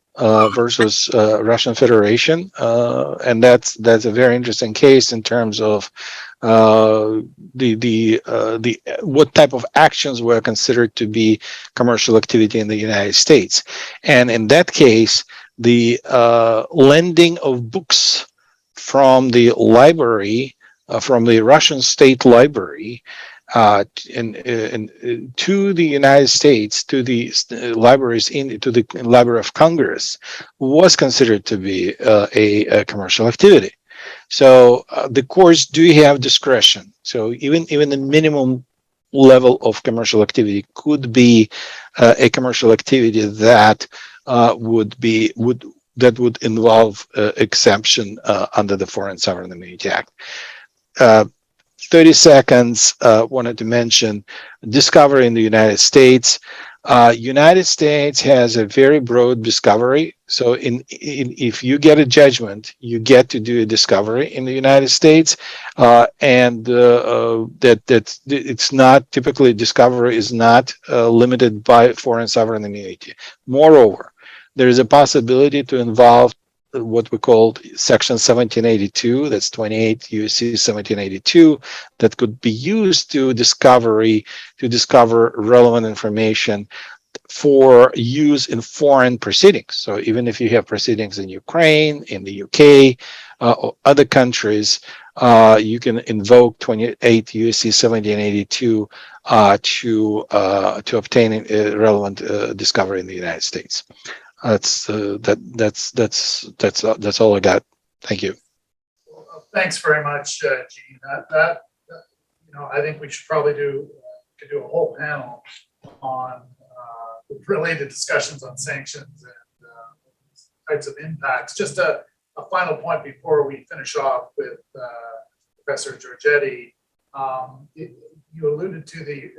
versus Russian Federation, and that's a very interesting case in terms of what type of actions were considered to be commercial activity in the United States. And in that case, the lending of books from the library, from the Russian state library, to the United States, to the libraries, to the Library of Congress, was considered to be a commercial activity. So the courts do have discretion. So even the minimum level of commercial activity could be a commercial activity that would involve exemption under the Foreign Sovereign Immunity Act. 30 seconds, wanted to mention discovery in the United States. United States has a very broad discovery. So if you get a judgment, you get to do a discovery in the United States, and it's not typically, discovery is not limited by Foreign Sovereign Immunity. Moreover, there is a possibility to involve what we call Section 1782, that's 28 U.S.C. 1782, that could be used to discover relevant information for use in foreign proceedings. So even if you have proceedings in Ukraine, in the UK, or other countries, you can invoke 28 U.S.C. 1782 to obtain relevant discovery in the United States. That's all I got. Thank you. Well, thanks very much, Gene. That I think we should probably could do a whole panel on related discussions on sanctions and types of impacts. Just a final point before we finish off with Professor Giorgetti. You alluded to the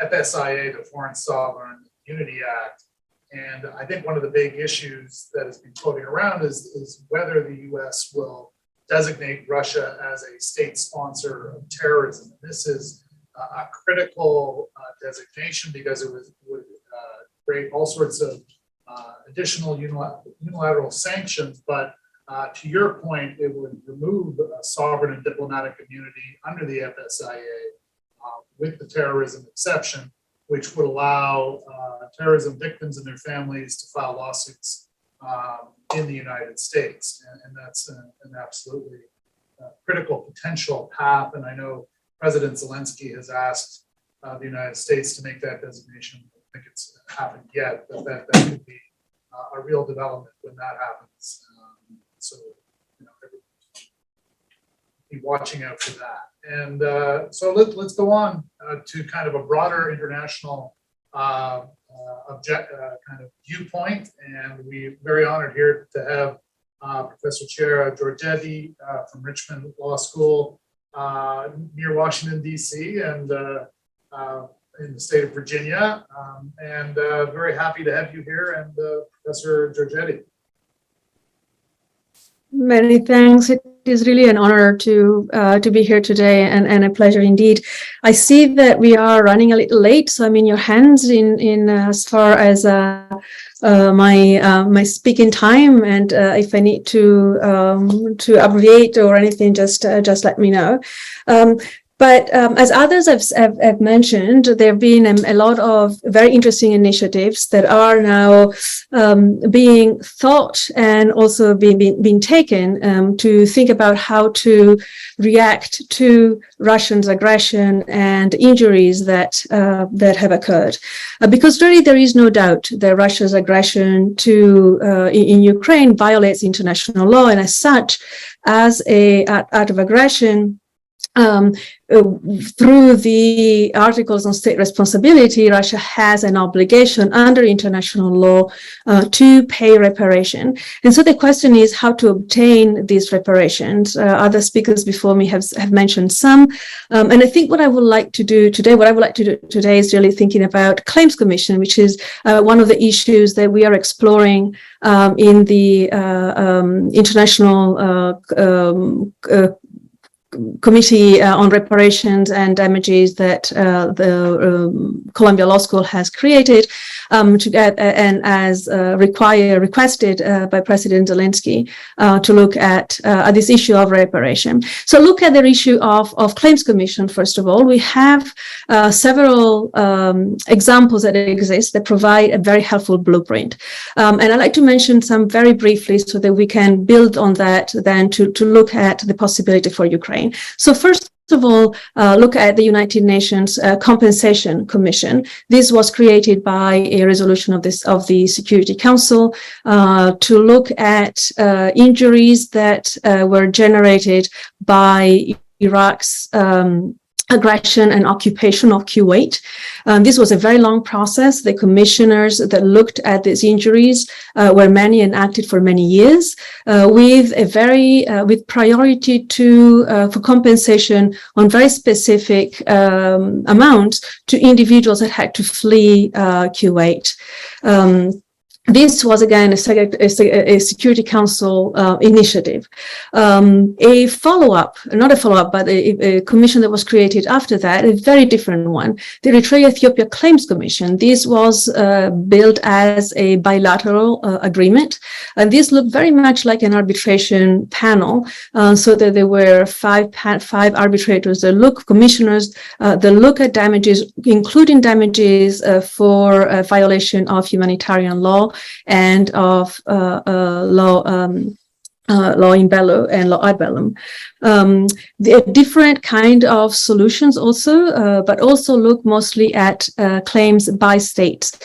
FSIA, the Foreign Sovereign Immunity Act. And I think one of the big issues that has been floating around is whether the U.S. will designate Russia as a state sponsor of terrorism. This is a critical designation because it would create all sorts of additional unilateral sanctions. But to your point, it would remove sovereign and diplomatic immunity under the FSIA with the terrorism exception, which would allow terrorism victims and their families to file lawsuits in the United States. And that's an absolutely critical potential path. And I know President Zelensky has asked the United States to make that designation. I don't think it's happened yet, but that could be a real development when that happens. So, be watching out for that. And so let's go on to kind of a broader international kind of viewpoint. And we're very honored here to have Professor Chair Giorgetti from Richmond Law School near Washington, D.C. and in the state of Virginia. And very happy to have you here, and Professor Giorgetti. Many thanks. It is really an honor to be here today, and a pleasure indeed. I see that we are running a little late, so I'm in your hands in as far as my speaking time, and if I need to abbreviate or anything, just let me know. But as others have mentioned, there have been a lot of very interesting initiatives that are now being thought and also being taken to think about how to react to Russia's aggression and injuries that have occurred. Because really there is no doubt that Russia's aggression in Ukraine violates international law, and as such, as an act of aggression, through the articles on state responsibility, Russia has an obligation under international law to pay reparation. And so the question is how to obtain these reparations. Other speakers before me have mentioned some. And I think what I would like to do today is really thinking about claims commission, which is one of the issues that we are exploring in the international committee on reparations and damages that the Columbia Law School has created to get and as requested by President Zelensky to look at this issue of reparation. So look at the issue of claims commission. First of all, we have several examples that exist that provide a very helpful blueprint. And I'd like to mention some very briefly so that we can build on that then to look at the possibility for Ukraine. So first of all, look at the United Nations Compensation Commission. This was created by a resolution of the Security Council to look at injuries that were generated by Iraq's aggression and occupation of Kuwait. This was a very long process. The commissioners that looked at these injuries were many and acted for many years, with priority for compensation on very specific amounts to individuals that had to flee Kuwait. This was, again, a Security Council initiative. A follow-up, not a follow-up, but a commission that was created after that, a very different one, the Eritrea-Ethiopia Claims Commission. This was built as a bilateral agreement, and this looked very much like an arbitration panel, so that there were five arbitrators, commissioners that look at damages, including damages for violation of humanitarian law and of law in bello and law ad bellum. There are different kind of solutions also, but also look mostly at claims by states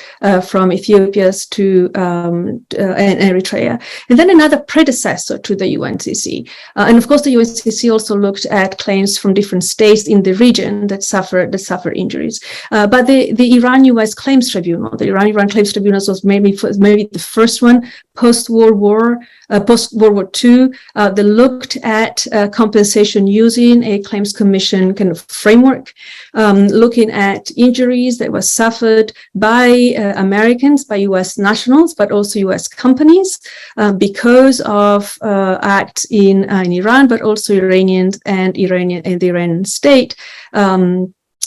from Ethiopia to and Eritrea. And then another predecessor to the UNCC. And of course, the UNCC also looked at claims from different states in the region that suffer injuries. But the Iran-US Claims Tribunal, the Iran Claims Tribunal was maybe the first one post-World War II that looked at compensation using a claims commission kind of framework, looking at injuries that were suffered by Americans, by U.S. nationals, but also U.S. companies because of acts in Iran, but also Iranians and the Iranian state.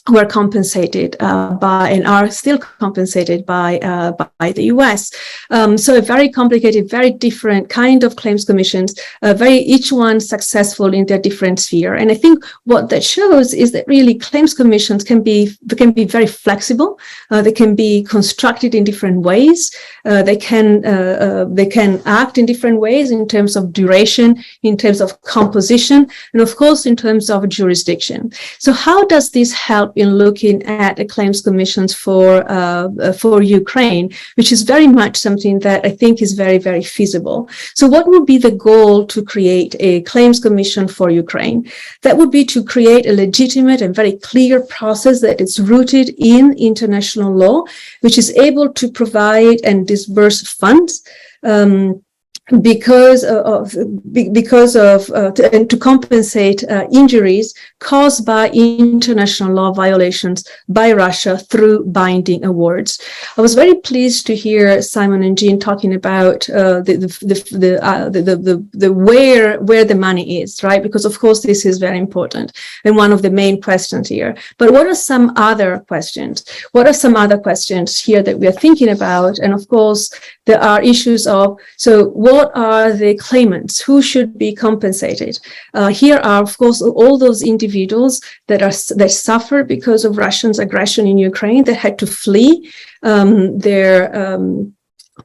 Were compensated by and are still compensated by the US. So a very complicated, very different kind of claims commissions, each one successful in their different sphere. And I think what that shows is that really claims commissions can be very flexible. They can be constructed in different ways. They can act in different ways in terms of duration, in terms of composition, and of course in terms of jurisdiction. So how does this help in looking at the claims commissions for Ukraine, which is very much something that I think is very, very feasible. So what would be the goal to create a claims commission for Ukraine? That would be to create a legitimate and very clear process that is rooted in international law, which is able to provide and disburse funds because of and to compensate injuries caused by international law violations by Russia through binding awards. I was very pleased to hear Simon and Jean talking about the where the money is, right? Because of course this is very important and one of the main questions here. But what are some other questions? What are some other questions here that we are thinking about? And of course, there are issues of, so what are the claimants? Who should be compensated? Here are, of course, all those individuals that suffer because of Russia's aggression in Ukraine, that had to flee their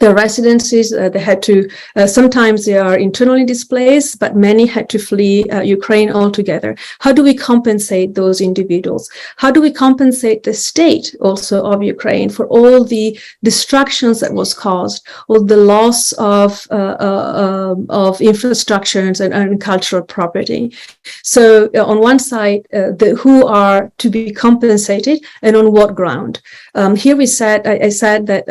residences. They had to, sometimes they are internally displaced, but many had to flee Ukraine altogether. How do we compensate those individuals? How do we compensate the state also of Ukraine for all the destructions that was caused, all the loss of infrastructures and cultural property? So on one side, who are to be compensated and on what ground? Here I said that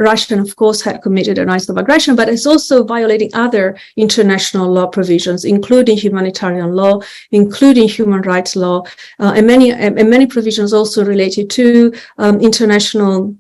Russia, of course, had committed an act of aggression, but it's also violating other international law provisions, including humanitarian law, including human rights law, and many provisions also related to international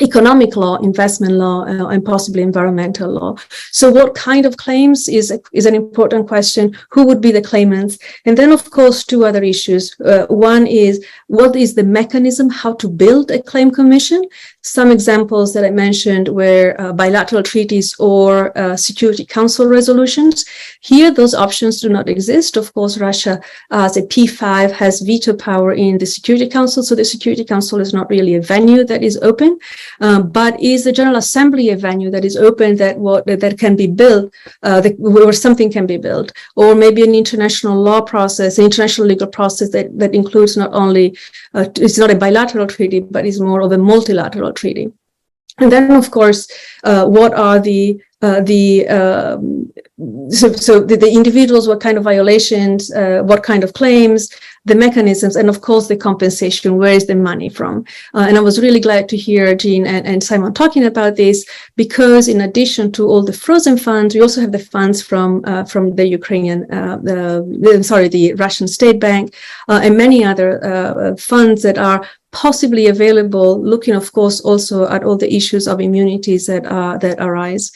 economic law, investment law, and possibly environmental law. So what kind of claims is an important question. Who would be the claimants? And then, of course, two other issues. One is, what is the mechanism, how to build a claim commission? Some examples that I mentioned were bilateral treaties or Security Council resolutions. Here, those options do not exist. Of course, Russia, as a P5, has veto power in the Security Council, so the Security Council is not really a venue that is open. But is the General Assembly a venue that is open, that can be built, where something can be built, or maybe an international law process, an international legal process that includes not only, it's not a bilateral treaty, but is more of a multilateral treaty. And then, of course, what are the individuals, what kind of violations, what kind of claims, the mechanisms, and of course the compensation, where is the money from? And I was really glad to hear Jean and Simon talking about this, because in addition to all the frozen funds, we also have the funds from the Ukrainian, the Russian State Bank, and many other funds that are possibly available, looking, of course, also at all the issues of immunities that arise.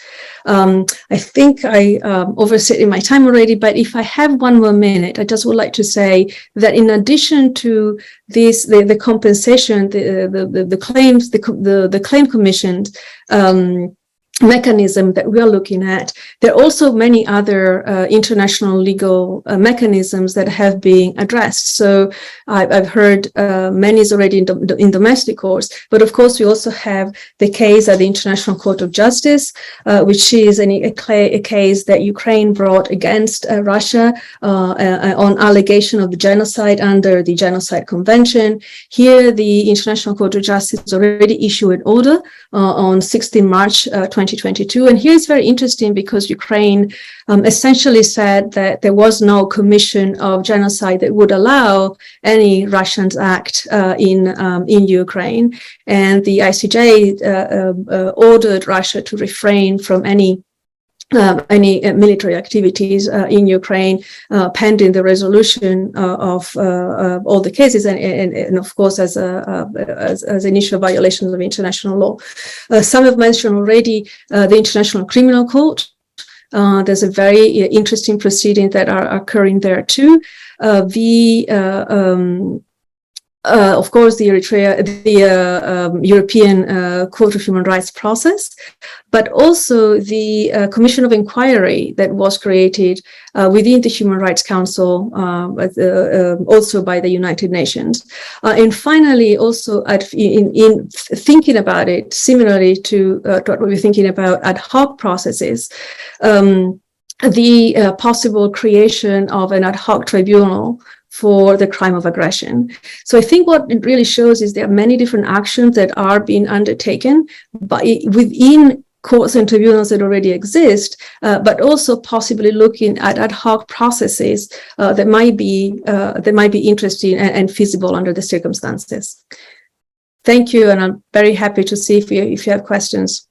I think I overstayed in my time already, but if I have one more minute, I just would like to say that in addition to this, the compensation, the claims, the claim commissions, mechanism that we are looking at, there are also many other international legal mechanisms that have been addressed. So I've heard many is already in domestic courts, but of course we also have the case at the International Court of Justice, which is a case that Ukraine brought against Russia on allegation of the genocide under the Genocide Convention. Here, the International Court of Justice already issued an order on 16 March 2022. And here it's very interesting because Ukraine essentially said that there was no commission of genocide that would allow any Russian act in Ukraine. And the ICJ ordered Russia to refrain from any military activities in Ukraine pending the resolution of all the cases and of course as initial violations of international law. Some have mentioned already the International Criminal Court. There's a very interesting proceeding that are occurring there too. Of course, the European Court of Human Rights process, but also the Commission of Inquiry that was created within the Human Rights Council, also by the United Nations. And finally, also in thinking about it, similarly to what we're thinking about ad hoc processes, the possible creation of an ad hoc tribunal for the crime of aggression. So I think what it really shows is there are many different actions that are being undertaken within courts and tribunals that already exist, but also possibly looking at ad hoc processes that might be interesting and feasible under the circumstances. Thank you, and I'm very happy to see if you have questions.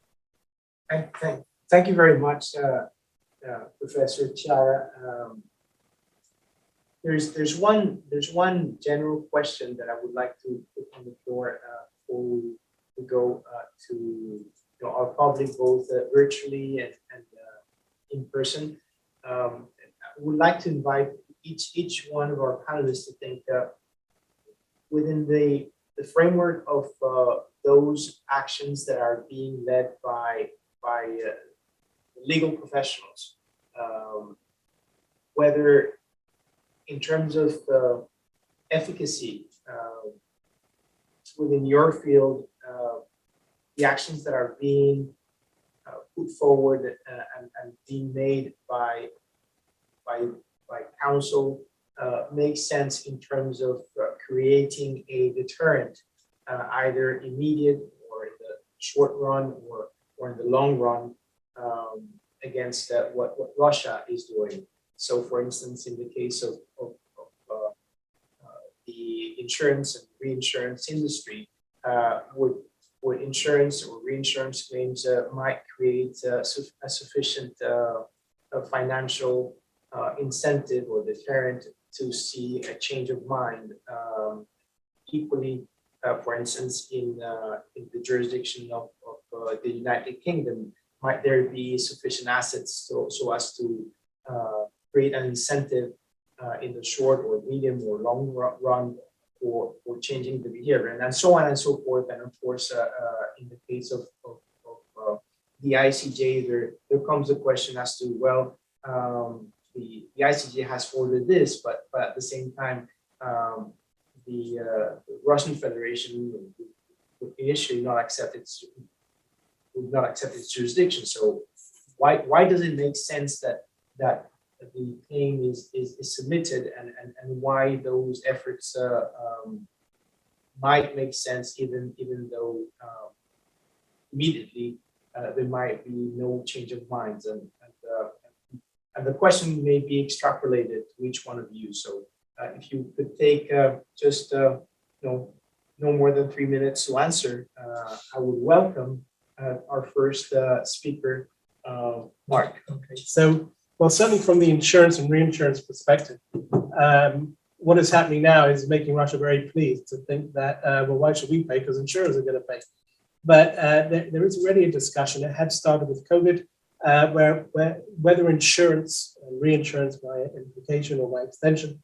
Thank you very much, Professor Chara. There's one general question that I would like to put on the floor before we go to our public, both virtually and in person. I would like to invite each one of our panelists to think within the framework of those actions that are being led by legal professionals, whether in terms of efficacy within your field, the actions that are being put forward and being made by counsel makes sense in terms of creating a deterrent, either immediate or in the short run or in the long run, against what Russia is doing. So, for instance, in the case of the insurance and reinsurance industry, would insurance or reinsurance claims might create a sufficient financial incentive or deterrent to see a change of mind. Equally, for instance, in the jurisdiction of the United Kingdom, might there be sufficient assets so as to create an incentive in the short or medium or long run for changing the behavior, and so on and so forth. And of course, in the case of the ICJ, there comes a question as to, well, the ICJ has ordered this, but at the same time, the Russian Federation would initially not accept its jurisdiction. So why does it make sense that the claim is submitted, and why those efforts might make sense even though immediately there might be no change of minds, and the question may be extrapolated to each one of you. So if you could take just no more than 3 minutes to answer, I would welcome our first speaker, Mark. Okay, so, well, certainly from the insurance and reinsurance perspective, what is happening now is making Russia very pleased to think that, well, why should we pay? Because insurers are going to pay. But there is already a discussion. It had started with COVID, where whether insurance and reinsurance by implication or by extension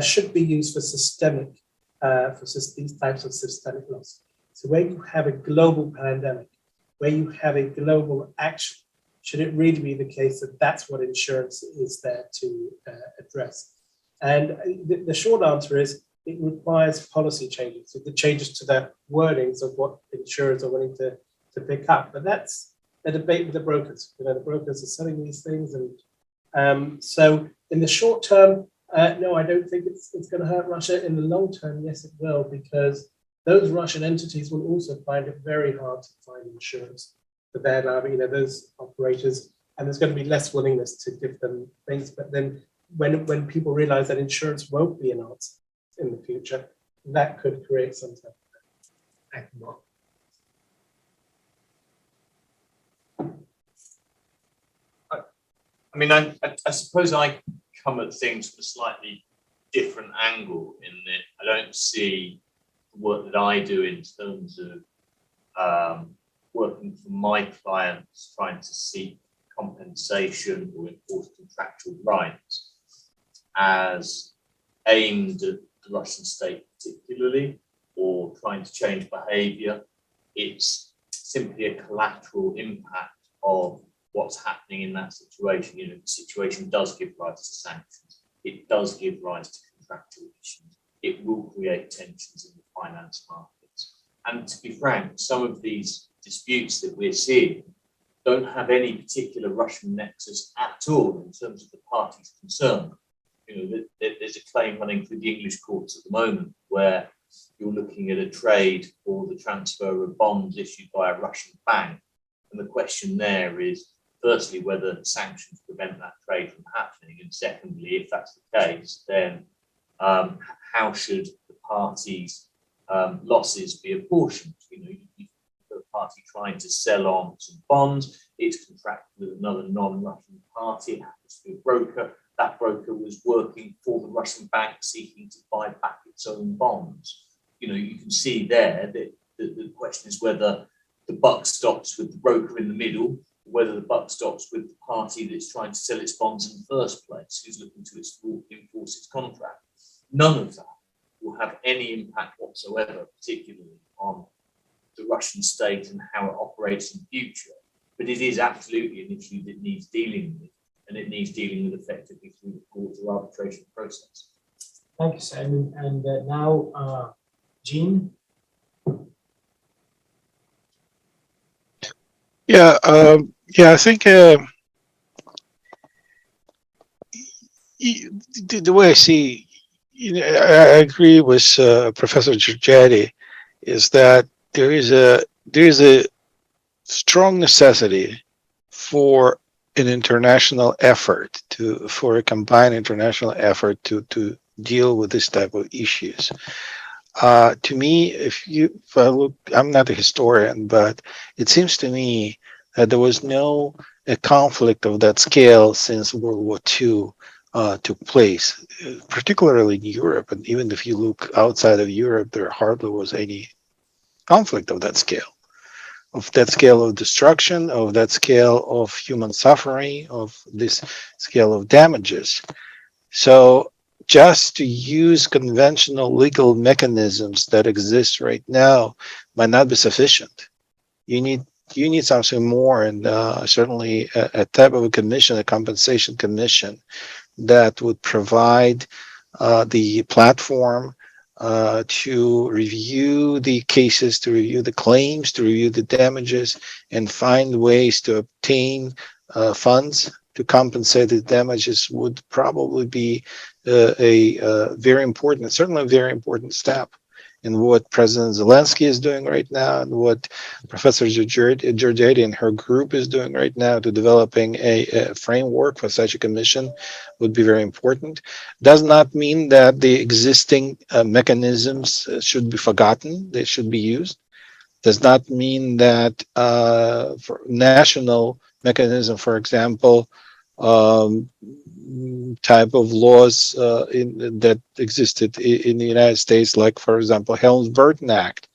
should be used for systemic, these types of systemic loss. So where you have a global pandemic, where you have a global action, should it really be the case that that's what insurance is there to address? And the short answer is it requires policy changes, so the changes to the wordings of what insurers are willing to pick up. But that's a debate with the brokers. You know, the brokers are selling these things, and so in the short term, no, I don't think it's going to hurt Russia. In the long term, yes, it will, because those Russian entities will also find it very hard to find insurance for their, those operators, and there's going to be less willingness to give them things. But then when people realize that insurance won't be an answer in the future, that could create some type of economic. I mean, I suppose I come at things from a slightly different angle in that I don't see the work that I do in terms of working for my clients trying to seek compensation or enforce contractual rights as aimed at the Russian state particularly, or trying to change behaviour. It's simply a collateral impact of what's happening in that situation. You know, the situation does give rise to sanctions. It does give rise to contractual issues. It will create tensions in the finance markets. And to be frank, some of these disputes that we're seeing don't have any particular Russian nexus at all in terms of the parties concerned. You know, there's a claim running through the English courts at the moment where you're looking at a trade for the transfer of bonds issued by a Russian bank. And the question there is, firstly, whether sanctions prevent that trade from happening. And secondly, if that's the case, then how should the parties' losses be apportioned? You know, you've got a party trying to sell on some bonds, it's contracted with another non-Russian party. It happens to be a broker. That broker was working for the Russian bank seeking to buy back its own bonds. You know, you can see there that the question is whether the buck stops with the broker in the middle, whether the buck stops with the party that's trying to sell its bonds in the first place, who's looking to enforce its contract. None of that will have any impact whatsoever, particularly on the Russian state and how it operates in the future. But it is absolutely an issue that needs dealing with, and it needs dealing with effectively through the court or arbitration process. Thank you, Simon. And now, Jean. Yeah, I think the way I see, I agree with Professor Giorgetti, is that there is a strong necessity for an international effort for a combined international effort to deal with this type of issues. To me, if I look, I'm not a historian, but it seems to me that there was no conflict of that scale since World War II took place, particularly in Europe. And even if you look outside of Europe, there hardly was any conflict of that scale of destruction, of that scale of human suffering, of this scale of damages. So just to use conventional legal mechanisms that exist right now might not be sufficient. You need something more, and certainly a type of a commission, a compensation commission, that would provide the platform to review the cases, to review the claims, to review the damages, and find ways to obtain funds to compensate the damages would probably be a very important, certainly a very important step in what President Zelensky is doing right now, and what Professor Giorgetti and her group is doing right now to developing a framework for such a commission would be very important. Does not mean that the existing mechanisms should be forgotten. They should be used. Does not mean that for national mechanism, for example, type of laws that existed in the United States, like, for example, Helms-Burton Act,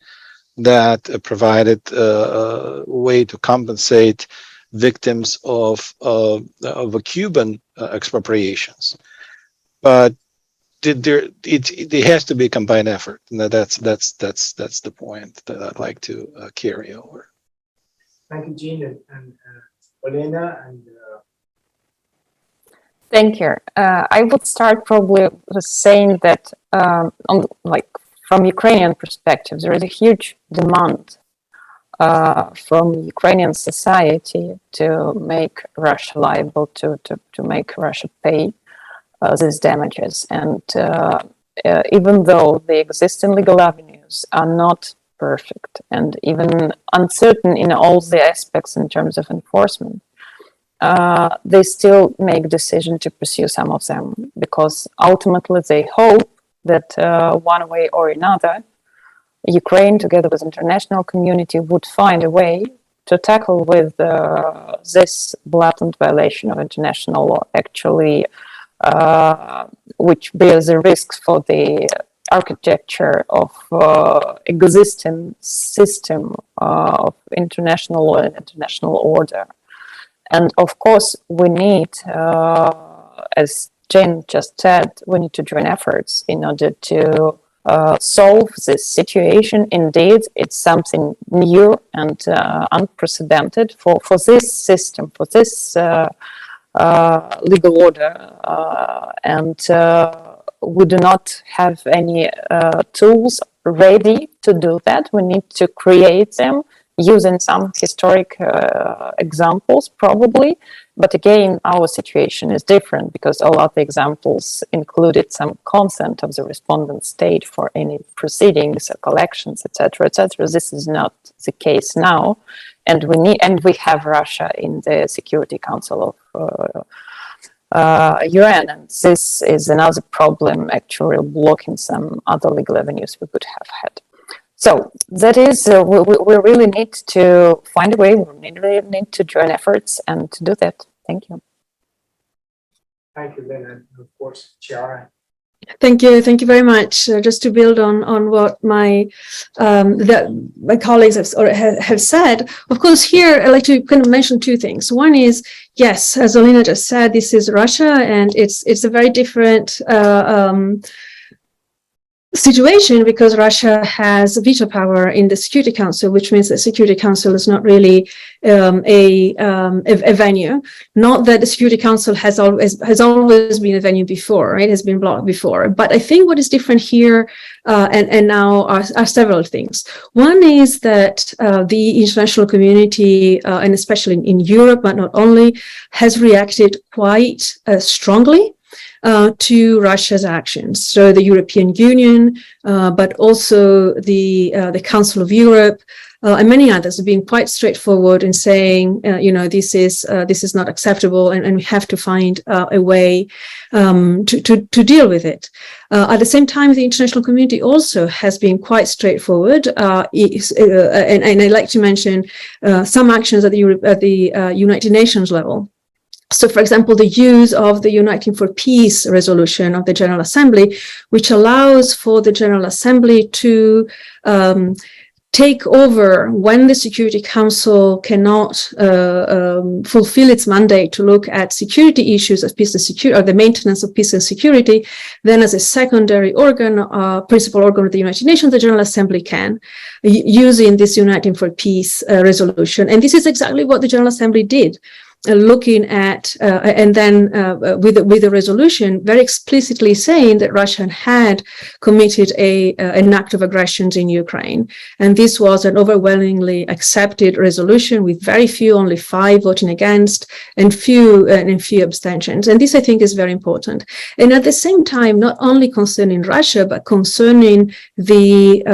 that provided a way to compensate victims of Cuban expropriations. But it has to be a combined effort. And that's the point that I'd like to carry over. Thank you, Jean, and Olena, and Thank you. I would start probably with saying that, from Ukrainian perspective, there is a huge demand from Ukrainian society to make Russia liable, to make Russia pay these damages. And even though the existing legal avenues are not perfect and even uncertain in all the aspects in terms of enforcement, they still make decision to pursue some of them, because ultimately they hope that one way or another, Ukraine, together with international community, would find a way to tackle with this blatant violation of international law, actually, which bears the risks for the architecture of existing system of international law and international order. And of course, we need, as Jen just said, we need to join efforts in order to solve this situation. Indeed, it's something new and unprecedented for this system, for this legal order. And we do not have any tools ready to do that. We need to create them using some historic examples, probably. But again, our situation is different, because all of the examples included some consent of the respondent state for any proceedings or collections, etc., etc. This is not the case now, and we have Russia in the Security Council of UN, and this is another problem, actually blocking some other legal avenues we could have had. So that is, we really need to find a way, we really need to join efforts and to do that. Thank you. Thank you, Lena, and of course, Chiara. Thank you very much. Just to build on what my colleagues have said. Of course, here I'd like to kind of mention two things. One is, yes, as Olena just said, this is Russia, and it's a very different situation because Russia has veto power in the Security Council, which means the Security Council is not really a venue. Not that the Security Council has always been a venue before, right? Has been blocked before. But I think what is different here and now are several things. One is that the international community, and especially in Europe, but not only, has reacted quite strongly to Russia's actions. So the European Union, but also the Council of Europe, and many others have been quite straightforward in saying, this is not acceptable, and we have to find a way to deal with it. At the same time, the international community also has been quite straightforward, and I'd like to mention some actions at the United Nations level. So, for example, the use of the Uniting for Peace resolution of the General Assembly, which allows for the General Assembly to take over when the Security Council cannot fulfill its mandate to look at security issues of peace and security, or the maintenance of peace and security. Then, as a secondary organ, principal organ of the United Nations, the General Assembly can, using this Uniting for Peace resolution. And this is exactly what the General Assembly did. Looking at and then with a resolution very explicitly saying that Russia had committed an act of aggression in Ukraine, and this was an overwhelmingly accepted resolution with very few, only 5 voting against, and few abstentions. And this, I think, is very important. And at the same time, not only concerning Russia, but concerning the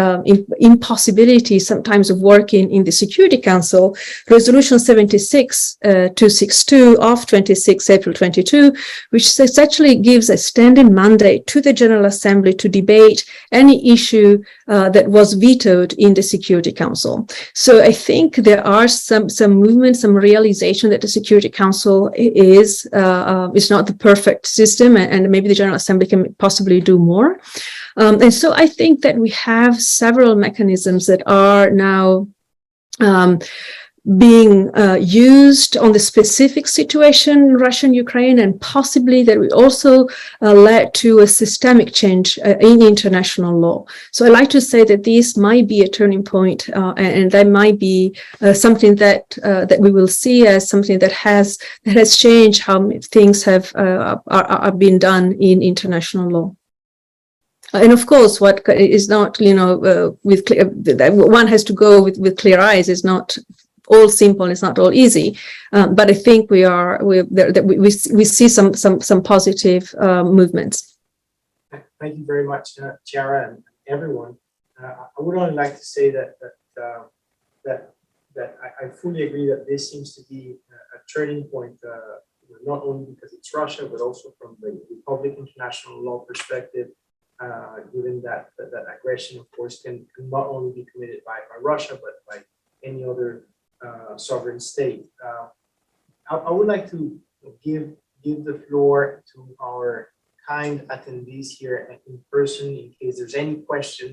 impossibility sometimes of working in the Security Council, Resolution 76/262 of 26 April 22, which essentially gives a standing mandate to the General Assembly to debate any issue that was vetoed in the Security Council. So I think there are some movement, some realization that the Security Council is not the perfect system, and maybe the General Assembly can possibly do more. And so I think that we have several mechanisms that are now being used on the specific situation in Russia and Ukraine, and possibly that will also led to a systemic change in international law. So I like to say that this might be a turning point, and that might be something that we will see as something that has changed how things are being done in international law. And of course, what is not, with clear, one has to go with clear eyes. Is not all simple. It's not all easy. But I think we see some positive movements. Thank you very much, Chiara, and everyone. I would only like to say that I fully agree that this seems to be a turning point, not only because it's Russia, but also from the public international law perspective. Given that aggression, of course, can not only be committed by Russia, but by any other sovereign state. I would like to give the floor to our kind attendees here in person in case there's any question.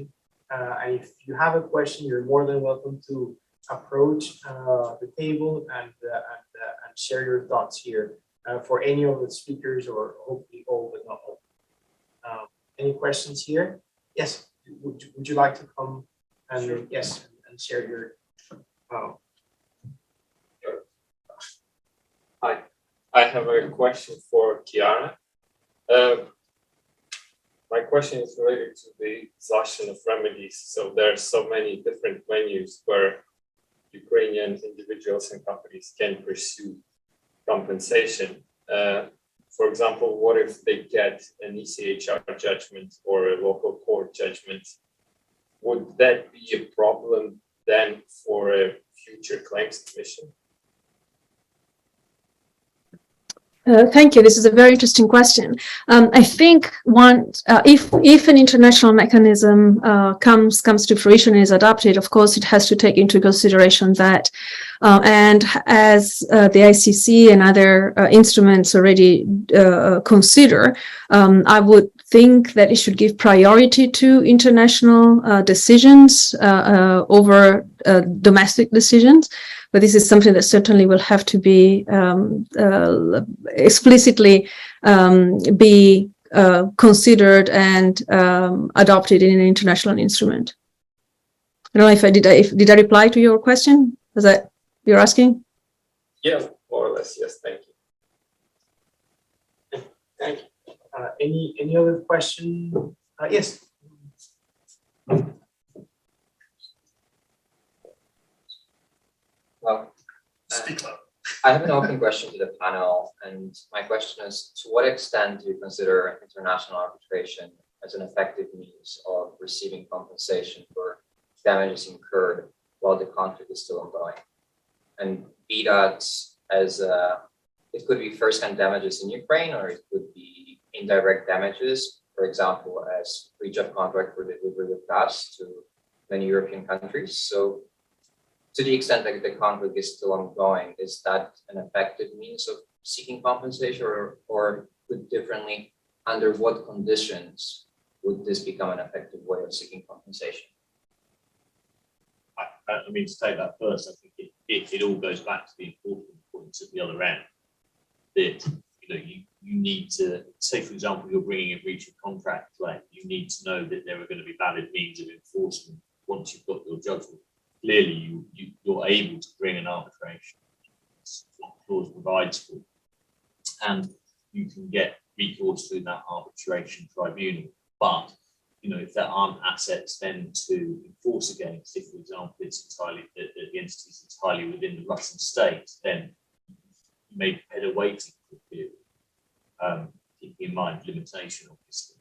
And if you have a question, you're more than welcome to approach the table and share your thoughts here for any of the speakers, or hopefully all, but not all. Any questions here? Yes, would you like to come and sure. Yes, and share your Hi, I have a question for Chiara. My question is related to the exhaustion of remedies. So there are so many different venues where Ukrainian individuals and companies can pursue compensation. For example, what if they get an ECHR judgment or a local court judgment? Would that be a problem then for a future claims commission? Thank you. This is a very interesting question. I think if an international mechanism comes to fruition and is adopted, of course, it has to take into consideration that, and as the ICC and other instruments already consider, I would think that it should give priority to international decisions over domestic decisions. But this is something that certainly will have to be explicitly be considered and adopted in an international instrument. I don't know if did I reply to your question? Was that you're asking? Yeah, more or less. Yes, thank you. Thank you. Any other question? Yes. Well, Speak up. I have an open question to the panel, and my question is, to what extent do you consider international arbitration as an effective means of receiving compensation for damages incurred while the conflict is still ongoing? And be that as it could be first-hand damages in Ukraine, or it could be indirect damages, for example, as breach of contract for delivery of gas to many European countries. So, to the extent that the conflict is still ongoing, is that an effective means of seeking compensation, or put differently, under what conditions would this become an effective way of seeking compensation? I mean, to take that first, I think it all goes back to the important points at the other end. That you need to say, for example, you're bringing a breach of contract claim. You need to know that there are going to be valid means of enforcement once you've got your judgment. Clearly, you're able to bring an arbitration. That's what the clause provides for, and you can get recourse through that arbitration tribunal. But if there aren't assets then to enforce against, if, for example, it's entirely the entity is entirely within the Russian state, then you may be better waiting for a period. Keeping in mind limitation, obviously.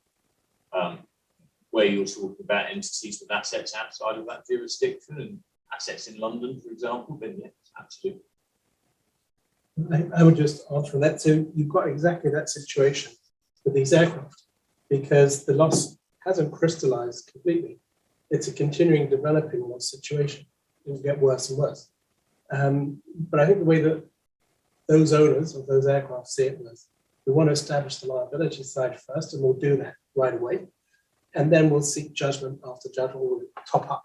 Where you're talking about entities with assets outside of that jurisdiction and assets in London, for example, then yes, absolutely. I would just answer that. So you've got exactly that situation with these aircraft, because the loss hasn't crystallized completely. It's a continuing developing loss situation. It will get worse and worse. But I think the way that those owners of those aircraft see it was, we want to establish the liability side first, and we'll do that right away. And then we'll seek judgment after judgment. We'll top up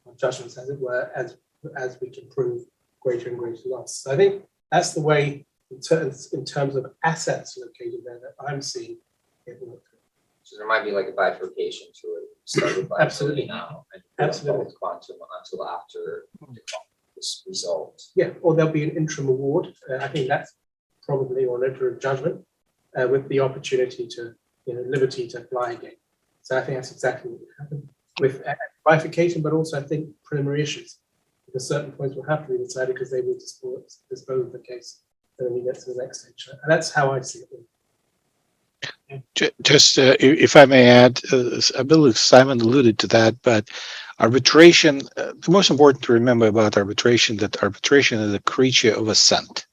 on judgments, as it were, as we can prove greater and greater loss. So I think that's the way, in terms of assets located there, that I'm seeing it work. So there might be like a bifurcation to it, started by Absolutely. now, and Absolutely. quantum until after the conflict is resolved. Yeah, or there'll be an interim award. I think that's probably, or an interim judgment, with the opportunity to, liberty to fly again. So I think that's exactly what would happen with bifurcation, but also I think preliminary issues. Because certain points will have to be decided because they will dispose of the case, and then you get to the next stage. And that's how I see it. Just if I may add, I believe Simon alluded to that, but arbitration, the most important to remember about arbitration, that arbitration is a creature of assent.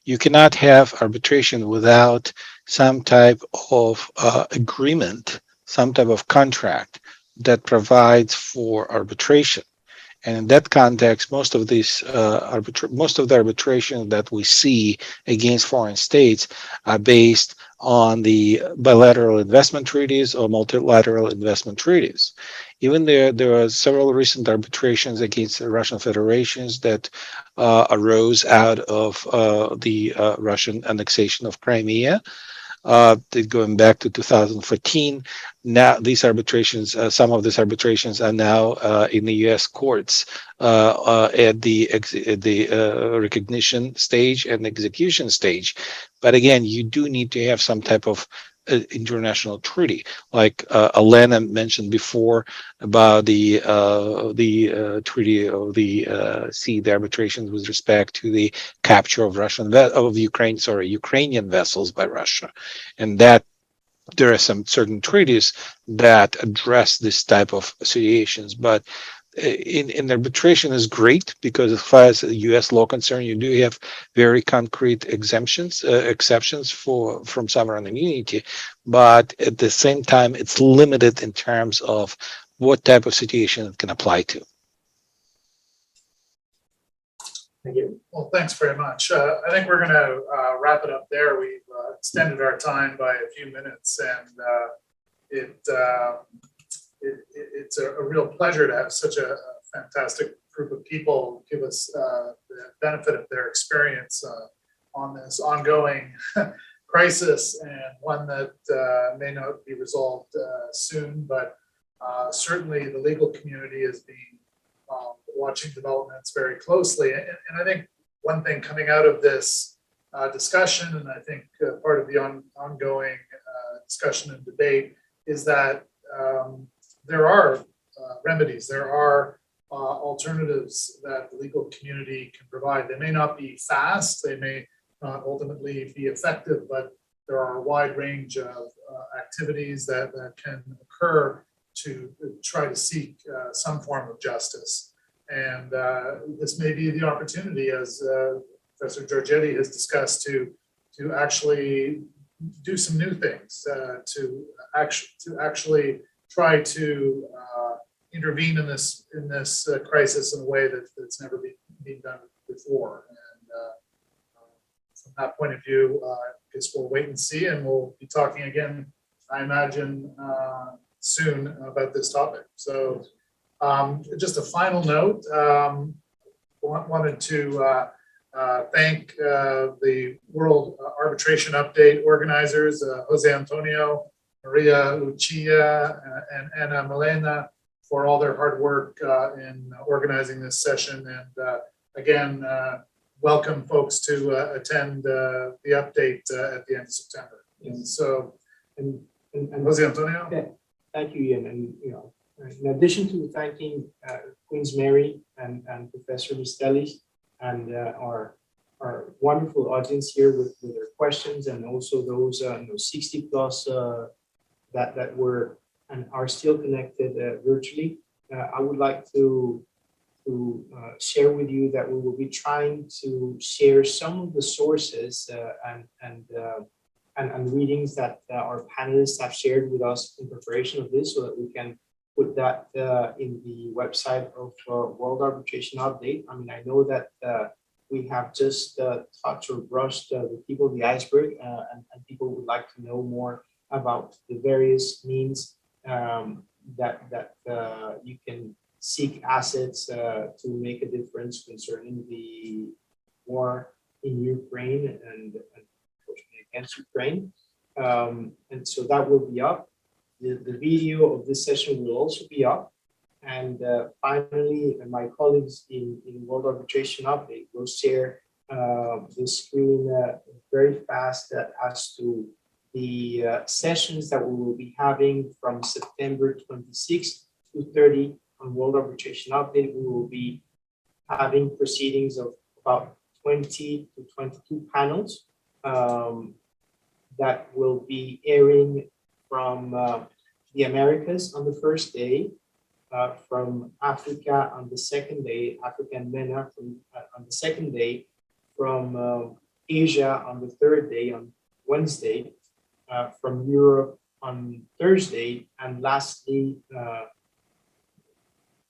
You cannot have arbitration without some type of agreement, some type of contract that provides for arbitration. And in that context, most of the arbitration that we see against foreign states are based on the bilateral investment treaties or multilateral investment treaties. Even there are several recent arbitrations against the Russian federations that arose out of the Russian annexation of Crimea. Going back to 2014. Now these arbitrations, some of these arbitrations are now in the U.S. courts at the recognition stage and execution stage. But again, you do need to have some type of international treaty, like Olena mentioned before about the treaty of the sea, the arbitrations with respect to the capture of Ukrainian vessels by Russia, and that there are some certain treaties that address this type of situations. But in arbitration is great because as far as U.S. law concerned, you do have very concrete exceptions from sovereign immunity, but at the same time, it's limited in terms of what type of situation it can apply to. Thank you. Well, thanks very much. I think we're going to wrap it up there. We've extended our time by a few minutes, and it's a real pleasure to have such a fantastic group of people give us the benefit of their experience on this ongoing crisis, and one that may not be resolved soon, but certainly the legal community is being watching developments very closely. And I think one thing coming out of this discussion, and I think part of the ongoing discussion and debate, is that there are remedies, there are alternatives that the legal community can provide. They may not be fast, they may not ultimately be effective, but there are a wide range of activities that can occur to try to seek some form of justice. And this may be the opportunity, as Professor Giorgetti has discussed, to actually do some new things, to actually try to intervene in this crisis in a way that's never been done before. And from that point of view, I guess we'll wait and see, and we'll be talking again, I imagine, soon about this topic. So just a final note, wanted to thank the World Arbitration Update organizers, Jose Antonio, Maria Lucia, and Anna Milena, for all their hard work in organizing this session. And again, welcome folks to attend the update at the end of September. And so, and Jose Antonio? Yeah, thank you, Ian. And in addition to thanking Queen's Mary and Professor Mistelis and our wonderful audience here with their questions, and also those 60 plus that were and are still connected virtually, I would like to share with you that we will be trying to share some of the sources and readings that our panelists have shared with us in preparation of this, so that we can put that in the website of World Arbitration Update. I mean, I know that we have just touched or brushed the tip of the iceberg, and people would like to know more about the various means that you can seek assets to make a difference concerning the war in Ukraine and unfortunately against Ukraine. And so that will be up. The video of this session will also be up. And finally, my colleagues in World Arbitration Update will share the screen very fast as to the sessions that we will be having from September 26th to 30 on World Arbitration Update. We will be having proceedings of about 20 to 22 panels that will be airing from the Americas on the first day, from Africa on the second day, Africa and MENA on the second day, from Asia on the third day, on Wednesday, from Europe on Thursday, and lastly,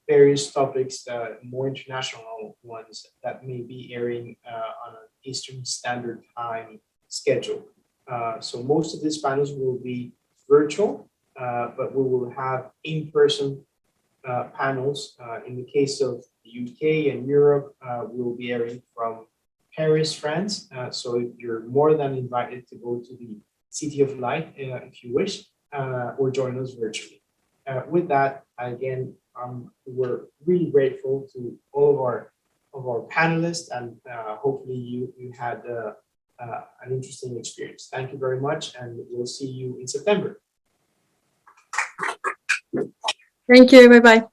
various topics, more international ones that may be airing on an Eastern Standard Time schedule. So most of these panels will be virtual, but we will have in-person panels. In the case of the UK and Europe, we will be airing from Paris, France. So you're more than invited to go to the City of Light if you wish, or join us virtually. With that, again, we're really grateful to all of our panelists, and hopefully you had an interesting experience. Thank you very much, and we'll see you in September. Thank you. Bye-bye.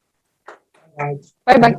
Bye. Bye-bye.